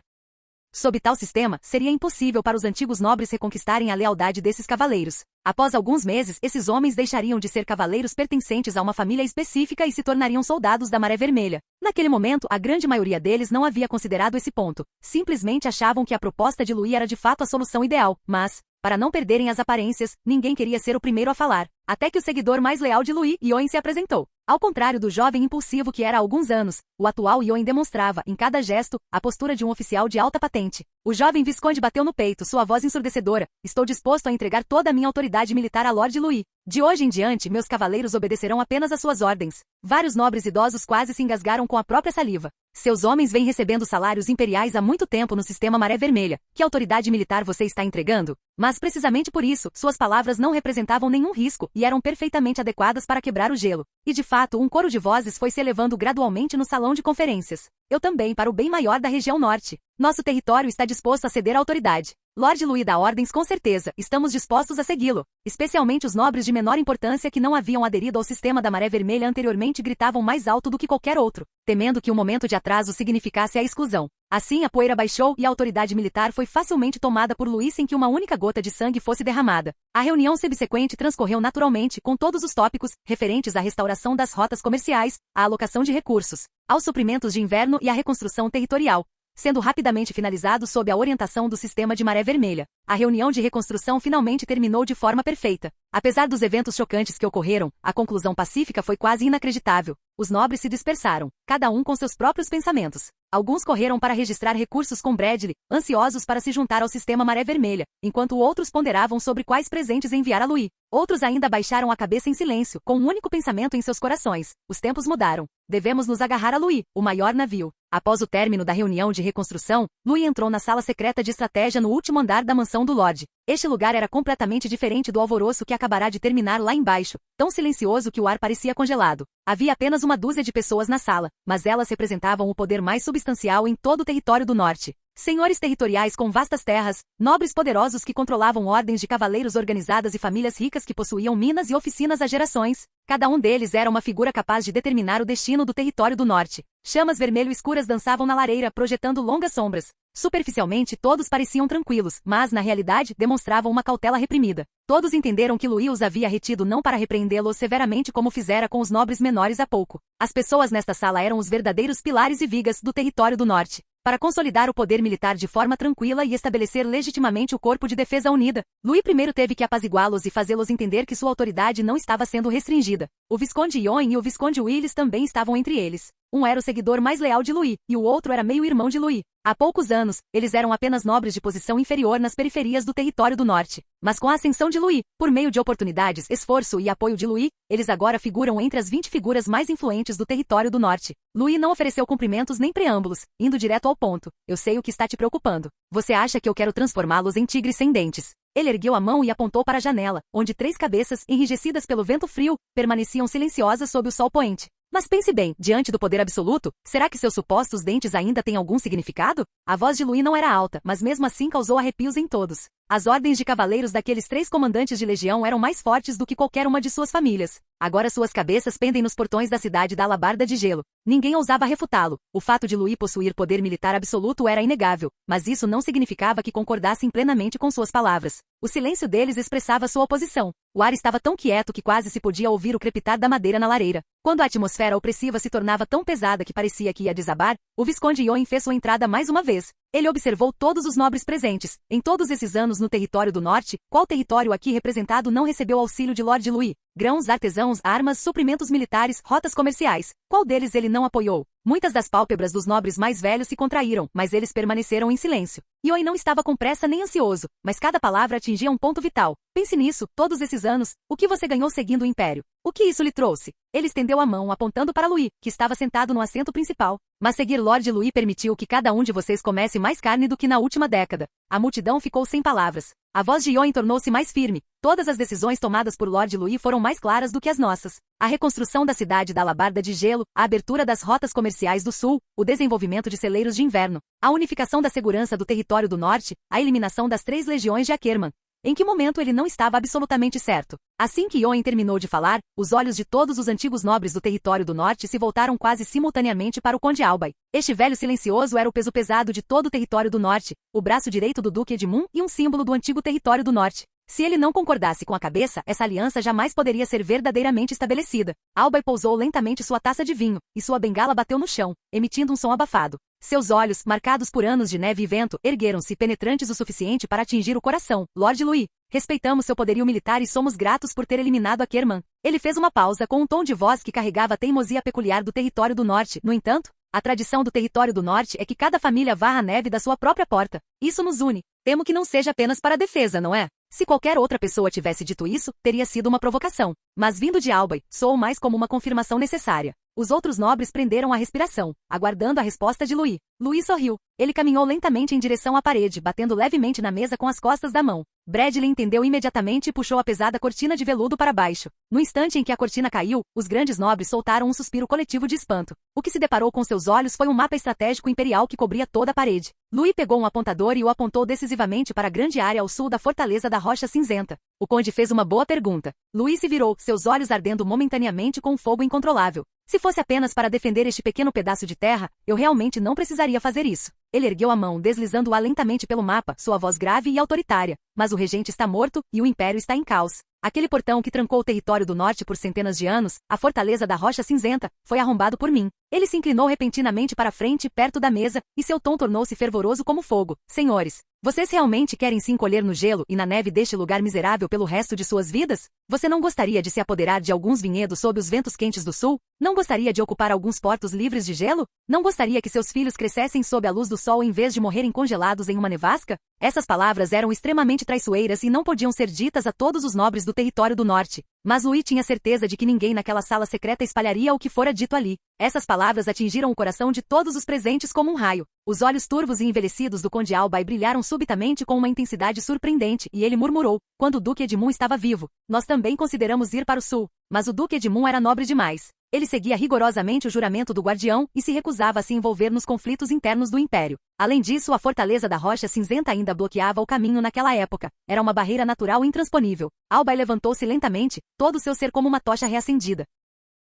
Sob tal sistema, seria impossível para os antigos nobres reconquistarem a lealdade desses cavaleiros. Após alguns meses, esses homens deixariam de ser cavaleiros pertencentes a uma família específica e se tornariam soldados da Maré Vermelha. Naquele momento, a grande maioria deles não havia considerado esse ponto. Simplesmente achavam que a proposta de Louis era de fato a solução ideal, mas, para não perderem as aparências, ninguém queria ser o primeiro a falar. Até que o seguidor mais leal de Louis, Yoen, se apresentou. Ao contrário do jovem impulsivo que era há alguns anos, o atual Yoen demonstrava, em cada gesto, a postura de um oficial de alta patente. O jovem visconde bateu no peito, sua voz ensurdecedora. Estou disposto a entregar toda a minha autoridade militar a Lord Louis. De hoje em diante, meus cavaleiros obedecerão apenas às suas ordens. Vários nobres idosos quase se engasgaram com a própria saliva. Seus homens vêm recebendo salários imperiais há muito tempo no sistema Maré Vermelha. Que autoridade militar você está entregando? Mas precisamente por isso, suas palavras não representavam nenhum risco e eram perfeitamente adequadas para quebrar o gelo. E de fato, um coro de vozes foi se elevando gradualmente no salão de conferências. Eu também, para o bem maior da região norte. Nosso território está disposto a ceder à autoridade. Lord Louis dá ordens com certeza, estamos dispostos a segui-lo. Especialmente os nobres de menor importância que não haviam aderido ao sistema da Maré Vermelha anteriormente gritavam mais alto do que qualquer outro, temendo que um momento de atraso significasse a exclusão. Assim a poeira baixou e a autoridade militar foi facilmente tomada por Louis sem que uma única gota de sangue fosse derramada. A reunião subsequente transcorreu naturalmente com todos os tópicos referentes à restauração das rotas comerciais, à alocação de recursos, aos suprimentos de inverno e à reconstrução territorial, sendo rapidamente finalizado sob a orientação do sistema de Maré Vermelha. A reunião de reconstrução finalmente terminou de forma perfeita. Apesar dos eventos chocantes que ocorreram, a conclusão pacífica foi quase inacreditável. Os nobres se dispersaram, cada um com seus próprios pensamentos. Alguns correram para registrar recursos com Bradley, ansiosos para se juntar ao sistema Maré Vermelha, enquanto outros ponderavam sobre quais presentes enviar a Louis. Outros ainda baixaram a cabeça em silêncio, com um único pensamento em seus corações. Os tempos mudaram. Devemos nos agarrar a Louis, o maior navio. Após o término da reunião de reconstrução, Louis entrou na sala secreta de estratégia no último andar da mansão do Lorde. Este lugar era completamente diferente do alvoroço que acabará de terminar lá embaixo, tão silencioso que o ar parecia congelado. Havia apenas uma dúzia de pessoas na sala, mas elas representavam o poder mais substancial em todo o território do norte. Senhores territoriais com vastas terras, nobres poderosos que controlavam ordens de cavaleiros organizadas e famílias ricas que possuíam minas e oficinas há gerações. Cada um deles era uma figura capaz de determinar o destino do território do norte. Chamas vermelho escuras dançavam na lareira, projetando longas sombras. Superficialmente, todos pareciam tranquilos, mas, na realidade, demonstravam uma cautela reprimida. Todos entenderam que Louis os havia retido não para repreendê-los severamente como fizera com os nobres menores há pouco. As pessoas nesta sala eram os verdadeiros pilares e vigas do território do norte. Para consolidar o poder militar de forma tranquila e estabelecer legitimamente o Corpo de Defesa Unida, Louis I teve que apaziguá-los e fazê-los entender que sua autoridade não estava sendo restringida. O Visconde Yoen e o Visconde Willis também estavam entre eles. Um era o seguidor mais leal de Louis, e o outro era meio-irmão de Louis. Há poucos anos, eles eram apenas nobres de posição inferior nas periferias do território do norte. Mas com a ascensão de Louis, por meio de oportunidades, esforço e apoio de Louis, eles agora figuram entre as 20 figuras mais influentes do território do norte. Louis não ofereceu cumprimentos nem preâmbulos, indo direto ao ponto. Eu sei o que está te preocupando. Você acha que eu quero transformá-los em tigres sem dentes? Ele ergueu a mão e apontou para a janela, onde 3 cabeças, enrijecidas pelo vento frio, permaneciam silenciosas sob o sol poente. Mas pense bem, diante do poder absoluto, será que seus supostos dentes ainda têm algum significado? A voz de Louis não era alta, mas mesmo assim causou arrepios em todos. As ordens de cavaleiros daqueles 3 comandantes de legião eram mais fortes do que qualquer uma de suas famílias. Agora suas cabeças pendem nos portões da cidade da Alabarda de Gelo. Ninguém ousava refutá-lo. O fato de Louis possuir poder militar absoluto era inegável, mas isso não significava que concordassem plenamente com suas palavras. O silêncio deles expressava sua oposição. O ar estava tão quieto que quase se podia ouvir o crepitar da madeira na lareira. Quando a atmosfera opressiva se tornava tão pesada que parecia que ia desabar, o Visconde Yoen fez sua entrada mais uma vez. Ele observou todos os nobres presentes. Em todos esses anos no território do norte, qual território aqui representado não recebeu auxílio de Lord Louis? Grãos, artesãos, armas, suprimentos militares, rotas comerciais. Qual deles ele não apoiou? Muitas das pálpebras dos nobres mais velhos se contraíram, mas eles permaneceram em silêncio. Yoen não estava com pressa nem ansioso, mas cada palavra atingia um ponto vital. Pense nisso, todos esses anos, o que você ganhou seguindo o Império? O que isso lhe trouxe? Ele estendeu a mão apontando para Louis, que estava sentado no assento principal. Mas seguir Lord Louis permitiu que cada um de vocês comesse mais carne do que na última década. A multidão ficou sem palavras. A voz de Yoen tornou-se mais firme. Todas as decisões tomadas por Lord Louis foram mais claras do que as nossas. A reconstrução da cidade da Alabarda de Gelo, a abertura das rotas comerciais do sul, o desenvolvimento de celeiros de inverno, a unificação da segurança do território do norte, a eliminação das 3 legiões de Akerman. Em que momento ele não estava absolutamente certo? Assim que Yoen terminou de falar, os olhos de todos os antigos nobres do território do norte se voltaram quase simultaneamente para o Conde Albay. Este velho silencioso era o peso pesado de todo o território do norte, o braço direito do Duque Edmund e um símbolo do antigo território do norte. Se ele não concordasse com a cabeça, essa aliança jamais poderia ser verdadeiramente estabelecida. Albay pousou lentamente sua taça de vinho, e sua bengala bateu no chão, emitindo um som abafado. Seus olhos, marcados por anos de neve e vento, ergueram-se penetrantes o suficiente para atingir o coração. Lord Louis, respeitamos seu poderio militar e somos gratos por ter eliminado Akerman. Ele fez uma pausa com um tom de voz que carregava a teimosia peculiar do território do norte. No entanto, a tradição do território do norte é que cada família varra a neve da sua própria porta. Isso nos une. Temo que não seja apenas para a defesa, não é? Se qualquer outra pessoa tivesse dito isso, teria sido uma provocação. Mas vindo de Albay, soou mais como uma confirmação necessária. Os outros nobres prenderam a respiração, aguardando a resposta de Louis. Louis sorriu. Ele caminhou lentamente em direção à parede, batendo levemente na mesa com as costas da mão. Bradley entendeu imediatamente e puxou a pesada cortina de veludo para baixo. No instante em que a cortina caiu, os grandes nobres soltaram um suspiro coletivo de espanto. O que se deparou com seus olhos foi um mapa estratégico imperial que cobria toda a parede. Louis pegou um apontador e o apontou decisivamente para a grande área ao sul da fortaleza da Rocha Cinzenta. O conde fez uma boa pergunta. Louis se virou, seus olhos ardendo momentaneamente com um fogo incontrolável. Se fosse apenas para defender este pequeno pedaço de terra, eu realmente não precisaria fazer isso. Ele ergueu a mão, deslizando-a lentamente pelo mapa, sua voz grave e autoritária. Mas o regente está morto, e o império está em caos. Aquele portão que trancou o território do norte por centenas de anos, a fortaleza da Rocha Cinzenta, foi arrombado por mim. Ele se inclinou repentinamente para frente, perto da mesa, e seu tom tornou-se fervoroso como fogo. Senhores, vocês realmente querem se encolher no gelo e na neve deste lugar miserável pelo resto de suas vidas? Você não gostaria de se apoderar de alguns vinhedos sob os ventos quentes do sul? Não gostaria de ocupar alguns portos livres de gelo? Não gostaria que seus filhos crescessem sob a luz do sol em vez de morrerem congelados em uma nevasca? Essas palavras eram extremamente traiçoeiras e não podiam ser ditas a todos os nobres do território do norte. Mas Louis tinha certeza de que ninguém naquela sala secreta espalharia o que fora dito ali. Essas palavras atingiram o coração de todos os presentes como um raio. Os olhos turvos e envelhecidos do Conde Albay brilharam subitamente com uma intensidade surpreendente, e ele murmurou, quando o Duque Edmund estava vivo, nós também consideramos ir para o sul. Mas o Duque Edmund era nobre demais. Ele seguia rigorosamente o juramento do guardião e se recusava a se envolver nos conflitos internos do império. Além disso, a fortaleza da Rocha Cinzenta ainda bloqueava o caminho naquela época. Era uma barreira natural intransponível. Albay levantou-se lentamente, todo o seu ser como uma tocha reacendida.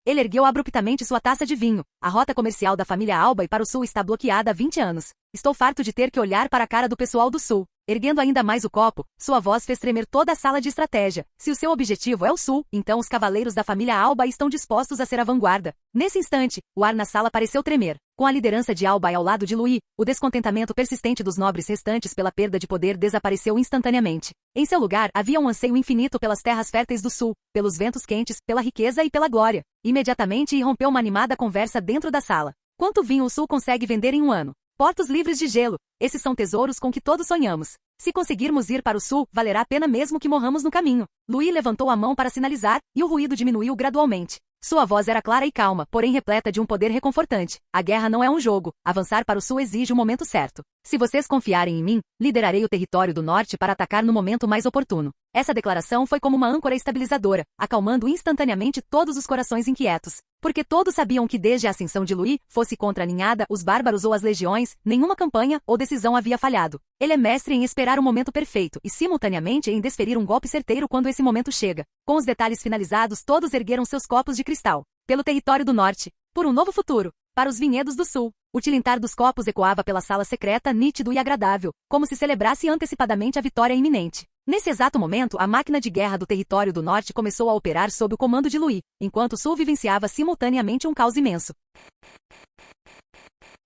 Ele ergueu abruptamente sua taça de vinho. A rota comercial da família Albay para o sul está bloqueada há 20 anos. Estou farto de ter que olhar para a cara do pessoal do sul. Erguendo ainda mais o copo, sua voz fez tremer toda a sala de estratégia. Se o seu objetivo é o sul, então os cavaleiros da família Albay estão dispostos a ser a vanguarda. Nesse instante, o ar na sala pareceu tremer. Com a liderança de Albai ao lado de Louis, o descontentamento persistente dos nobres restantes pela perda de poder desapareceu instantaneamente. Em seu lugar, havia um anseio infinito pelas terras férteis do sul, pelos ventos quentes, pela riqueza e pela glória. Imediatamente irrompeu uma animada conversa dentro da sala. Quanto vinho o sul consegue vender em um ano? Portos livres de gelo. Esses são tesouros com que todos sonhamos. Se conseguirmos ir para o sul, valerá a pena mesmo que morramos no caminho. Louis levantou a mão para sinalizar, e o ruído diminuiu gradualmente. Sua voz era clara e calma, porém repleta de um poder reconfortante. A guerra não é um jogo. Avançar para o sul exige o momento certo. Se vocês confiarem em mim, liderarei o território do norte para atacar no momento mais oportuno. Essa declaração foi como uma âncora estabilizadora, acalmando instantaneamente todos os corações inquietos. Porque todos sabiam que desde a ascensão de Louis, fosse contra a ninhada, os bárbaros ou as legiões, nenhuma campanha ou decisão havia falhado. Ele é mestre em esperar o momento perfeito e simultaneamente em desferir um golpe certeiro quando esse momento chega. Com os detalhes finalizados, todos ergueram seus copos de cristal. Pelo território do norte. Por um novo futuro. Para os vinhedos do sul. O tilintar dos copos ecoava pela sala secreta, nítido e agradável, como se celebrasse antecipadamente a vitória iminente. Nesse exato momento, a máquina de guerra do território do norte começou a operar sob o comando de Louis, enquanto o sul vivenciava simultaneamente um caos imenso.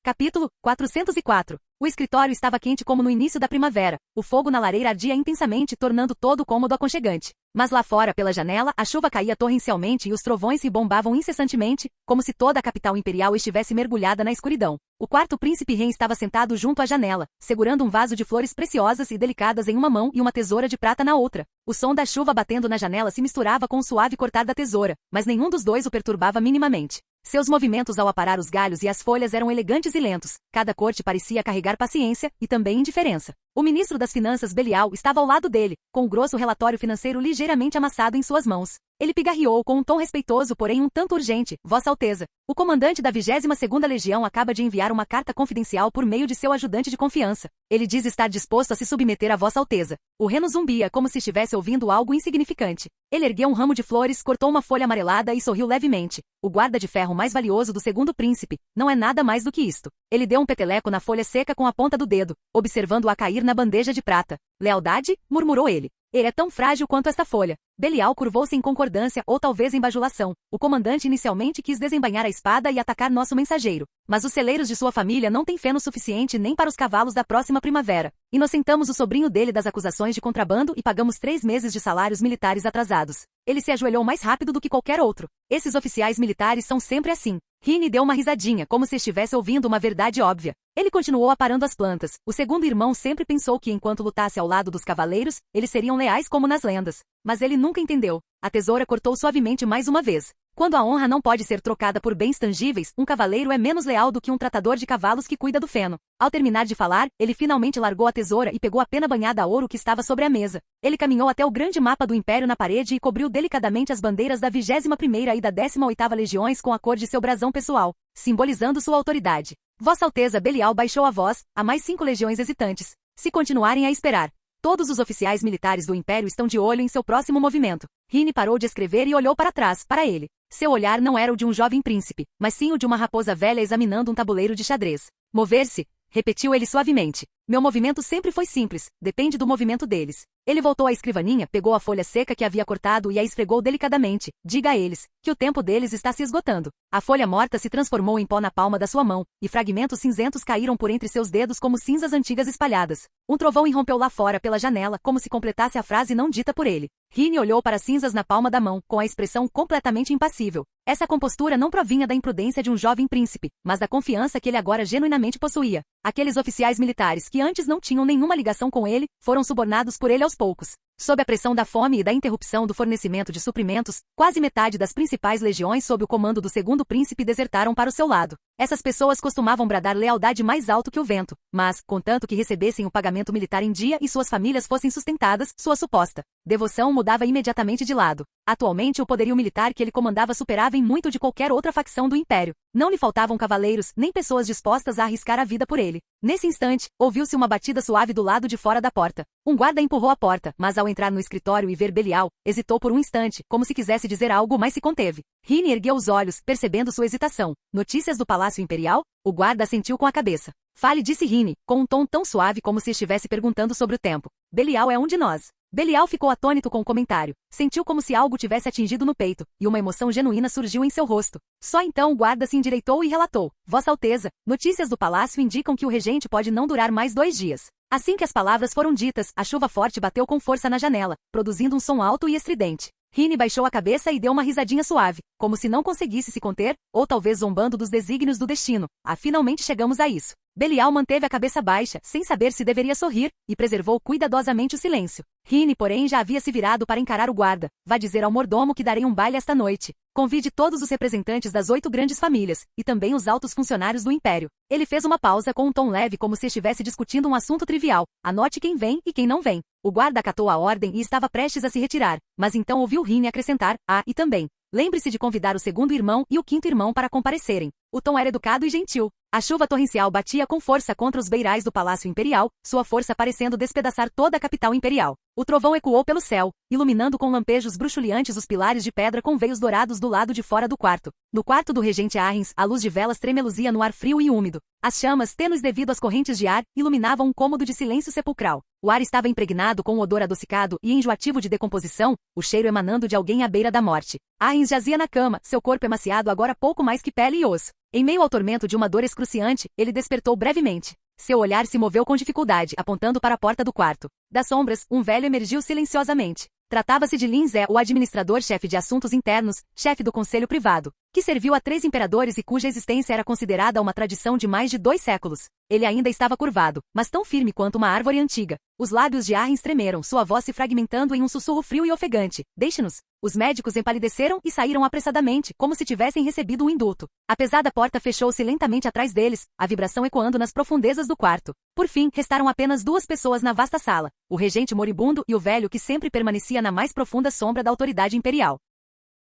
Capítulo 404. O escritório estava quente como no início da primavera. O fogo na lareira ardia intensamente, tornando todo o cômodo aconchegante. Mas lá fora, pela janela, a chuva caía torrencialmente e os trovões ribombavam incessantemente, como se toda a capital imperial estivesse mergulhada na escuridão. O quarto príncipe Ren estava sentado junto à janela, segurando um vaso de flores preciosas e delicadas em uma mão e uma tesoura de prata na outra. O som da chuva batendo na janela se misturava com o suave cortar da tesoura, mas nenhum dos dois o perturbava minimamente. Seus movimentos ao aparar os galhos e as folhas eram elegantes e lentos. Cada corte parecia carregar paciência e também indiferença. O ministro das Finanças Belial estava ao lado dele, com o grosso relatório financeiro ligeiramente amassado em suas mãos. Ele pigarreou com um tom respeitoso, porém um tanto urgente. Vossa Alteza, o comandante da 22ª Legião acaba de enviar uma carta confidencial por meio de seu ajudante de confiança. Ele diz estar disposto a se submeter a Vossa Alteza. O reno zumbia como se estivesse ouvindo algo insignificante. Ele ergueu um ramo de flores, cortou uma folha amarelada e sorriu levemente. O guarda de ferro mais valioso do segundo príncipe. Não é nada mais do que isto. Ele deu um peteleco na folha seca com a ponta do dedo, observando-a cair na bandeja de prata. Lealdade? Murmurou ele. Ele é tão frágil quanto esta folha. Belial curvou-se em concordância ou talvez em bajulação. O comandante inicialmente quis desembainhar a espada e atacar nosso mensageiro. Mas os celeiros de sua família não têm feno suficiente nem para os cavalos da próxima primavera. Inocentamos o sobrinho dele das acusações de contrabando e pagamos 3 meses de salários militares atrasados. Ele se ajoelhou mais rápido do que qualquer outro. Esses oficiais militares são sempre assim. Rini deu uma risadinha, como se estivesse ouvindo uma verdade óbvia. Ele continuou aparando as plantas. O segundo irmão sempre pensou que enquanto lutasse ao lado dos cavaleiros, eles seriam leais como nas lendas. Mas ele nunca entendeu. A tesoura cortou suavemente mais uma vez. Quando a honra não pode ser trocada por bens tangíveis, um cavaleiro é menos leal do que um tratador de cavalos que cuida do feno. Ao terminar de falar, ele finalmente largou a tesoura e pegou a pena banhada a ouro que estava sobre a mesa. Ele caminhou até o grande mapa do Império na parede e cobriu delicadamente as bandeiras da 21ª e da 18ª Legiões com a cor de seu brasão pessoal, simbolizando sua autoridade. Vossa Alteza Belial baixou a voz, há mais 5 legiões hesitantes. Se continuarem a esperar. Todos os oficiais militares do Império estão de olho em seu próximo movimento. Rini parou de escrever e olhou para trás, para ele. Seu olhar não era o de um jovem príncipe, mas sim o de uma raposa velha examinando um tabuleiro de xadrez. Mover-se, repetiu ele suavemente. Meu movimento sempre foi simples, depende do movimento deles. Ele voltou à escrivaninha, pegou a folha seca que havia cortado e a esfregou delicadamente. Diga a eles, que o tempo deles está se esgotando. A folha morta se transformou em pó na palma da sua mão, e fragmentos cinzentos caíram por entre seus dedos como cinzas antigas espalhadas. Um trovão irrompeu lá fora pela janela, como se completasse a frase não dita por ele. Rini olhou para as cinzas na palma da mão, com a expressão completamente impassível. Essa compostura não provinha da imprudência de um jovem príncipe, mas da confiança que ele agora genuinamente possuía. Aqueles oficiais militares que antes não tinham nenhuma ligação com ele, foram subornados por ele aos poucos. Sob a pressão da fome e da interrupção do fornecimento de suprimentos, quase metade das principais legiões sob o comando do segundo príncipe desertaram para o seu lado. Essas pessoas costumavam bradar lealdade mais alto que o vento, mas, contanto que recebessem o pagamento militar em dia e suas famílias fossem sustentadas, sua suposta devoção mudava imediatamente de lado. Atualmente o poderio militar que ele comandava superava em muito de qualquer outra facção do Império. Não lhe faltavam cavaleiros, nem pessoas dispostas a arriscar a vida por ele. Nesse instante, ouviu-se uma batida suave do lado de fora da porta. Um guarda empurrou a porta, mas ao entrar no escritório e ver Belial, hesitou por um instante, como se quisesse dizer algo, mas se conteve. Rini ergueu os olhos, percebendo sua hesitação. Notícias do Palácio Imperial? O guarda assentiu com a cabeça. Fale, disse Rini, com um tom tão suave como se estivesse perguntando sobre o tempo. Belial é um de nós. Belial ficou atônito com o comentário. Sentiu como se algo tivesse atingido no peito, e uma emoção genuína surgiu em seu rosto. Só então o guarda se endireitou e relatou: Vossa Alteza, notícias do palácio indicam que o regente pode não durar mais 2 dias. Assim que as palavras foram ditas, a chuva forte bateu com força na janela, produzindo um som alto e estridente. Rini baixou a cabeça e deu uma risadinha suave, como se não conseguisse se conter, ou talvez zombando dos desígnios do destino. Finalmente chegamos a isso. Belial manteve a cabeça baixa, sem saber se deveria sorrir, e preservou cuidadosamente o silêncio. Rini, porém, já havia se virado para encarar o guarda. Vá dizer ao mordomo que darei um baile esta noite. Convide todos os representantes das 8 grandes famílias, e também os altos funcionários do império. Ele fez uma pausa com um tom leve como se estivesse discutindo um assunto trivial. Anote quem vem e quem não vem. O guarda acatou a ordem e estava prestes a se retirar, mas então ouviu Rini acrescentar: e também, lembre-se de convidar o 2º irmão e o 5º irmão para comparecerem. O tom era educado e gentil. A chuva torrencial batia com força contra os beirais do Palácio Imperial, sua força parecendo despedaçar toda a capital imperial. O trovão ecoou pelo céu, iluminando com lampejos bruxuleantes os pilares de pedra com veios dourados do lado de fora do quarto. No quarto do regente Arrens, a luz de velas tremeluzia no ar frio e úmido. As chamas, tênues devido às correntes de ar, iluminavam um cômodo de silêncio sepulcral. O ar estava impregnado com um odor adocicado e enjoativo de decomposição, o cheiro emanando de alguém à beira da morte. Arrens jazia na cama, seu corpo emaciado agora pouco mais que pele e osso. Em meio ao tormento de uma dor excruciante, ele despertou brevemente. Seu olhar se moveu com dificuldade, apontando para a porta do quarto. Das sombras, um velho emergiu silenciosamente. Tratava-se de Lin Zé, o administrador-chefe de assuntos internos, chefe do conselho privado, que serviu a 3 imperadores e cuja existência era considerada uma tradição de mais de 2 séculos. Ele ainda estava curvado, mas tão firme quanto uma árvore antiga. Os lábios de Arrens tremeram, sua voz se fragmentando em um sussurro frio e ofegante. Deixe-nos. Os médicos empalideceram e saíram apressadamente, como se tivessem recebido um indulto. A pesada porta fechou-se lentamente atrás deles, a vibração ecoando nas profundezas do quarto. Por fim, restaram apenas 2 pessoas na vasta sala, o regente moribundo e o velho que sempre permanecia na mais profunda sombra da autoridade imperial.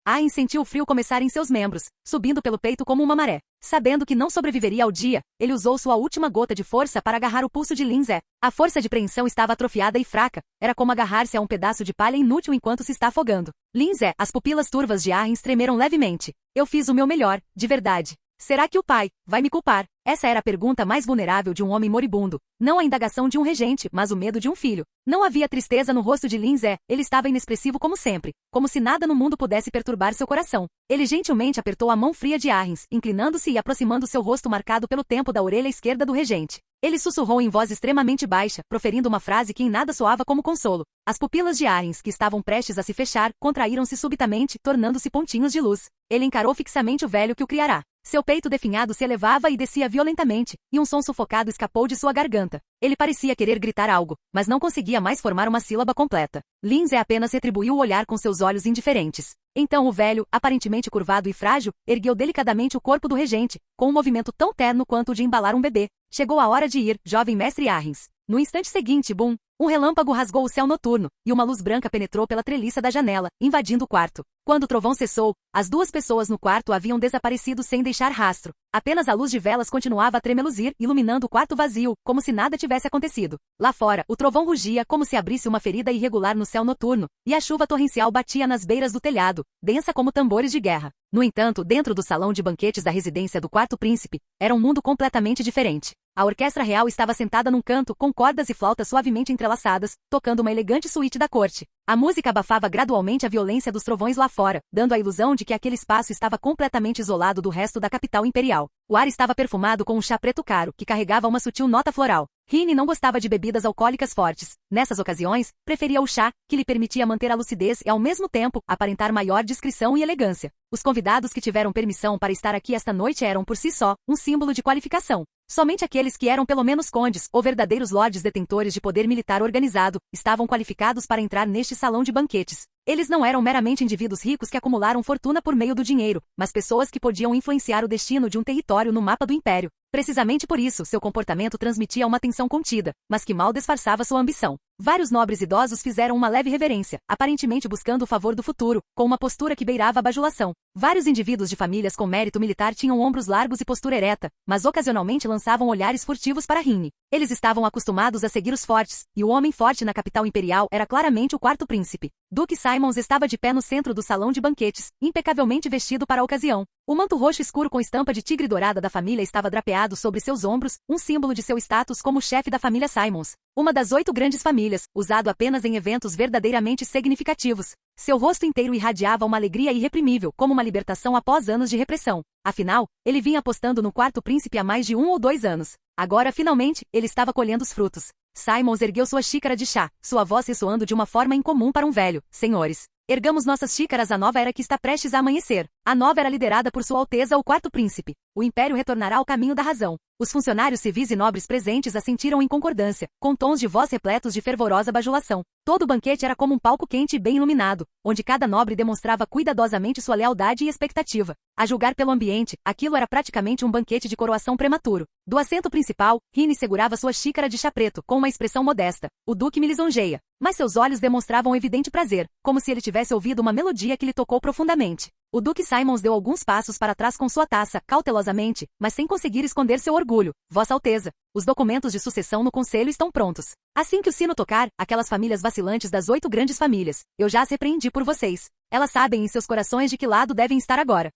Arrens sentiu o frio começar em seus membros, subindo pelo peito como uma maré. Sabendo que não sobreviveria ao dia, ele usou sua última gota de força para agarrar o pulso de Lin Zé. A força de preensão estava atrofiada e fraca, era como agarrar-se a um pedaço de palha inútil enquanto se está afogando. Lin Zé, as pupilas turvas de Arrens tremeram levemente. Eu fiz o meu melhor, de verdade. Será que o pai vai me culpar? Essa era a pergunta mais vulnerável de um homem moribundo. Não a indagação de um regente, mas o medo de um filho. Não havia tristeza no rosto de Lin Zé, ele estava inexpressivo como sempre, como se nada no mundo pudesse perturbar seu coração. Ele gentilmente apertou a mão fria de Arrens, inclinando-se e aproximando seu rosto marcado pelo tempo da orelha esquerda do regente. Ele sussurrou em voz extremamente baixa, proferindo uma frase que em nada soava como consolo. As pupilas de Arrens, que estavam prestes a se fechar, contraíram-se subitamente, tornando-se pontinhos de luz. Ele encarou fixamente o velho que o criará. Seu peito definhado se elevava e descia violentamente, e um som sufocado escapou de sua garganta. Ele parecia querer gritar algo, mas não conseguia mais formar uma sílaba completa. Lin Zé apenas retribuiu o olhar com seus olhos indiferentes. Então o velho, aparentemente curvado e frágil, ergueu delicadamente o corpo do regente, com um movimento tão terno quanto o de embalar um bebê. Chegou a hora de ir, jovem mestre Arrens. No instante seguinte, bum! Um relâmpago rasgou o céu noturno, e uma luz branca penetrou pela treliça da janela, invadindo o quarto. Quando o trovão cessou, as 2 pessoas no quarto haviam desaparecido sem deixar rastro. Apenas a luz de velas continuava a tremeluzir, iluminando o quarto vazio, como se nada tivesse acontecido. Lá fora, o trovão rugia como se abrisse uma ferida irregular no céu noturno, e a chuva torrencial batia nas beiras do telhado, densa como tambores de guerra. No entanto, dentro do salão de banquetes da residência do quarto príncipe, era um mundo completamente diferente. A orquestra real estava sentada num canto, com cordas e flautas suavemente entrelaçadas, tocando uma elegante suíte da corte. A música abafava gradualmente a violência dos trovões lá fora, dando a ilusão de que aquele espaço estava completamente isolado do resto da capital imperial. O ar estava perfumado com um chá preto caro, que carregava uma sutil nota floral. Rini não gostava de bebidas alcoólicas fortes. Nessas ocasiões, preferia o chá, que lhe permitia manter a lucidez e, ao mesmo tempo, aparentar maior discrição e elegância. Os convidados que tiveram permissão para estar aqui esta noite eram, por si só, um símbolo de qualificação. Somente aqueles que eram pelo menos condes, ou verdadeiros lordes detentores de poder militar organizado, estavam qualificados para entrar neste salão de banquetes. Eles não eram meramente indivíduos ricos que acumularam fortuna por meio do dinheiro, mas pessoas que podiam influenciar o destino de um território no mapa do império. Precisamente por isso, seu comportamento transmitia uma tensão contida, mas que mal disfarçava sua ambição. Vários nobres idosos fizeram uma leve reverência, aparentemente buscando o favor do futuro, com uma postura que beirava a bajulação. Vários indivíduos de famílias com mérito militar tinham ombros largos e postura ereta, mas ocasionalmente lançavam olhares furtivos para Rini. Eles estavam acostumados a seguir os fortes, e o homem forte na capital imperial era claramente o quarto príncipe. Duque Simons estava de pé no centro do salão de banquetes, impecavelmente vestido para a ocasião. O manto roxo escuro com estampa de tigre dourada da família estava drapeado sobre seus ombros, um símbolo de seu status como chefe da família Simons, uma das 8 grandes famílias. famílias, usado apenas em eventos verdadeiramente significativos. Seu rosto inteiro irradiava uma alegria irreprimível, como uma libertação após anos de repressão. Afinal, ele vinha apostando no quarto príncipe há mais de 1 ou 2 anos. Agora, finalmente, ele estava colhendo os frutos. Simons ergueu sua xícara de chá, sua voz ressoando de uma forma incomum para um velho. Senhores, ergamos nossas xícaras à nova era que está prestes a amanhecer. A nova era liderada por Sua Alteza o Quarto Príncipe. O Império retornará ao caminho da razão. Os funcionários civis e nobres presentes assentiram em concordância, com tons de voz repletos de fervorosa bajulação. Todo o banquete era como um palco quente e bem iluminado, onde cada nobre demonstrava cuidadosamente sua lealdade e expectativa. A julgar pelo ambiente, aquilo era praticamente um banquete de coroação prematuro. Do assento principal, Rini segurava sua xícara de chá preto, com uma expressão modesta. O duque me lisonjeia. Mas seus olhos demonstravam evidente prazer, como se ele tivesse ouvido uma melodia que lhe tocou profundamente. O Duque Simons deu alguns passos para trás com sua taça, cautelosamente, mas sem conseguir esconder seu orgulho. Vossa Alteza, os documentos de sucessão no conselho estão prontos. Assim que o sino tocar, aquelas famílias vacilantes das 8 grandes famílias, eu já as repreendi por vocês. Elas sabem em seus corações de que lado devem estar agora.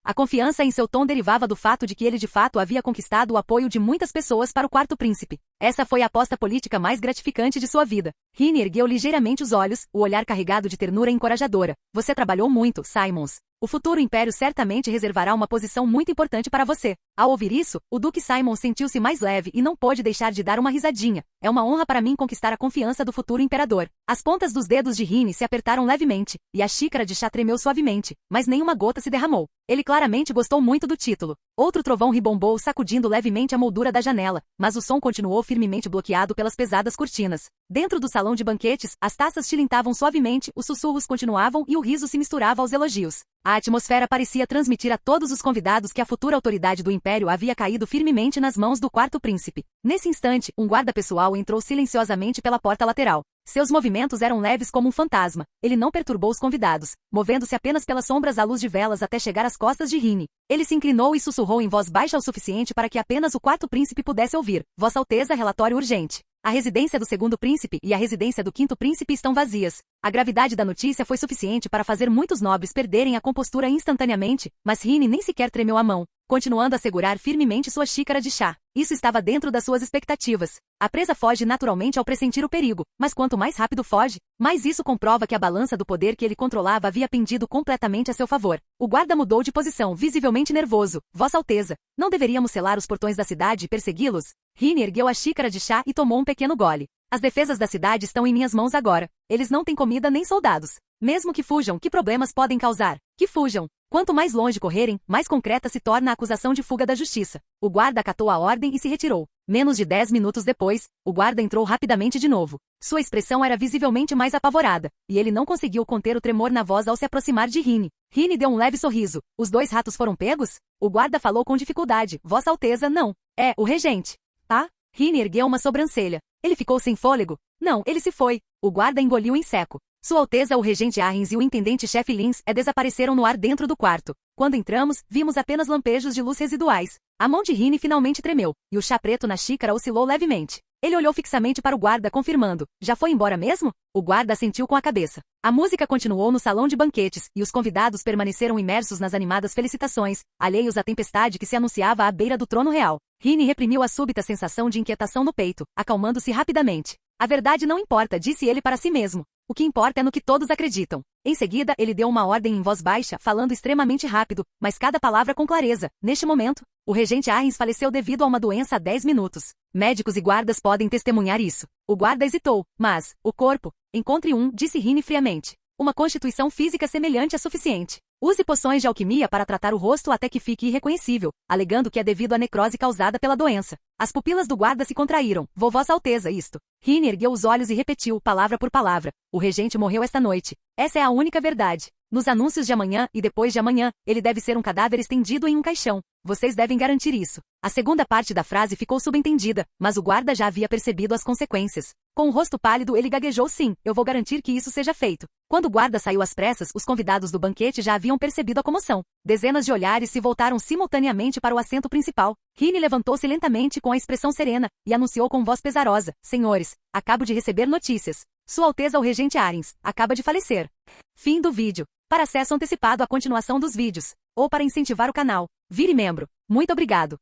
A confiança em seu tom derivava do fato de que ele de fato havia conquistado o apoio de muitas pessoas para o Quarto Príncipe. Essa foi a aposta política mais gratificante de sua vida. Rini ergueu ligeiramente os olhos, o olhar carregado de ternura encorajadora. Você trabalhou muito, Simons. O futuro império certamente reservará uma posição muito importante para você. Ao ouvir isso, o Duque Simon sentiu-se mais leve e não pôde deixar de dar uma risadinha. É uma honra para mim conquistar a confiança do futuro imperador. As pontas dos dedos de Rini se apertaram levemente, e a xícara de chá tremeu suavemente, mas nenhuma gota se derramou. Ele claramente gostou muito do título. Outro trovão ribombou sacudindo levemente a moldura da janela, mas o som continuou firmemente bloqueado pelas pesadas cortinas. Dentro do salão de banquetes, as taças tilintavam suavemente, os sussurros continuavam e o riso se misturava aos elogios. A atmosfera parecia transmitir a todos os convidados que a futura autoridade do império havia caído firmemente nas mãos do Quarto Príncipe. Nesse instante, um guarda pessoal entrou silenciosamente pela porta lateral. Seus movimentos eram leves como um fantasma. Ele não perturbou os convidados, movendo-se apenas pelas sombras à luz de velas até chegar às costas de Rini. Ele se inclinou e sussurrou em voz baixa o suficiente para que apenas o Quarto Príncipe pudesse ouvir. Vossa Alteza, relatório urgente. A residência do segundo príncipe e a residência do quinto príncipe estão vazias. A gravidade da notícia foi suficiente para fazer muitos nobres perderem a compostura instantaneamente, mas Rini nem sequer tremeu a mão, continuando a segurar firmemente sua xícara de chá. Isso estava dentro das suas expectativas. A presa foge naturalmente ao pressentir o perigo, mas quanto mais rápido foge, mais isso comprova que a balança do poder que ele controlava havia pendido completamente a seu favor. O guarda mudou de posição, visivelmente nervoso. Vossa Alteza, não deveríamos selar os portões da cidade e persegui-los? Rini ergueu a xícara de chá e tomou um pequeno gole. As defesas da cidade estão em minhas mãos agora. Eles não têm comida nem soldados. Mesmo que fujam, que problemas podem causar? Que fujam. Quanto mais longe correrem, mais concreta se torna a acusação de fuga da justiça. O guarda acatou a ordem e se retirou. Menos de 10 minutos depois, o guarda entrou rapidamente de novo. Sua expressão era visivelmente mais apavorada, e ele não conseguiu conter o tremor na voz ao se aproximar de Rini. Rini deu um leve sorriso. Os 2 ratos foram pegos? O guarda falou com dificuldade. Vossa Alteza, não. É, o regente. Ah? Rini ergueu uma sobrancelha. Ele ficou sem fôlego? Não, ele se foi. O guarda engoliu em seco. Sua Alteza o regente Arrens e o intendente-chefe Lins desapareceram no ar dentro do quarto. Quando entramos, vimos apenas lampejos de luz residuais. A mão de Rini finalmente tremeu, e o chá preto na xícara oscilou levemente. Ele olhou fixamente para o guarda, confirmando. Já foi embora mesmo? O guarda assentiu com a cabeça. A música continuou no salão de banquetes, e os convidados permaneceram imersos nas animadas felicitações, alheios à tempestade que se anunciava à beira do trono real. Rini reprimiu a súbita sensação de inquietação no peito, acalmando-se rapidamente. A verdade não importa, disse ele para si mesmo. O que importa é no que todos acreditam. Em seguida, ele deu uma ordem em voz baixa, falando extremamente rápido, mas cada palavra com clareza. Neste momento, o regente Arrens faleceu devido a uma doença há 10 minutos. Médicos e guardas podem testemunhar isso. O guarda hesitou, mas, o corpo, encontre um, disse Rini friamente. Uma constituição física semelhante é suficiente. Use poções de alquimia para tratar o rosto até que fique irreconhecível, alegando que é devido à necrose causada pela doença. As pupilas do guarda se contraíram. Vossa Alteza, isto. Rini ergueu os olhos e repetiu, palavra por palavra. O regente morreu esta noite. Essa é a única verdade. Nos anúncios de amanhã e depois de amanhã, ele deve ser um cadáver estendido em um caixão. Vocês devem garantir isso. A segunda parte da frase ficou subentendida, mas o guarda já havia percebido as consequências. Com o rosto pálido, ele gaguejou sim, eu vou garantir que isso seja feito. Quando o guarda saiu às pressas, os convidados do banquete já haviam percebido a comoção. Dezenas de olhares se voltaram simultaneamente para o assento principal. Rini levantou-se lentamente com a expressão serena, e anunciou com voz pesarosa, senhores, acabo de receber notícias. Sua Alteza o regente Arrens acaba de falecer. Fim do vídeo. Para acesso antecipado à continuação dos vídeos, ou para incentivar o canal, vire membro. Muito obrigado.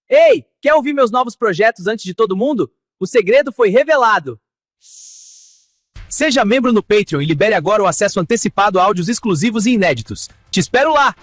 Ei, quer ouvir meus novos projetos antes de todo mundo? O segredo foi revelado! Seja membro no Patreon e libere agora o acesso antecipado a áudios exclusivos e inéditos. Te espero lá!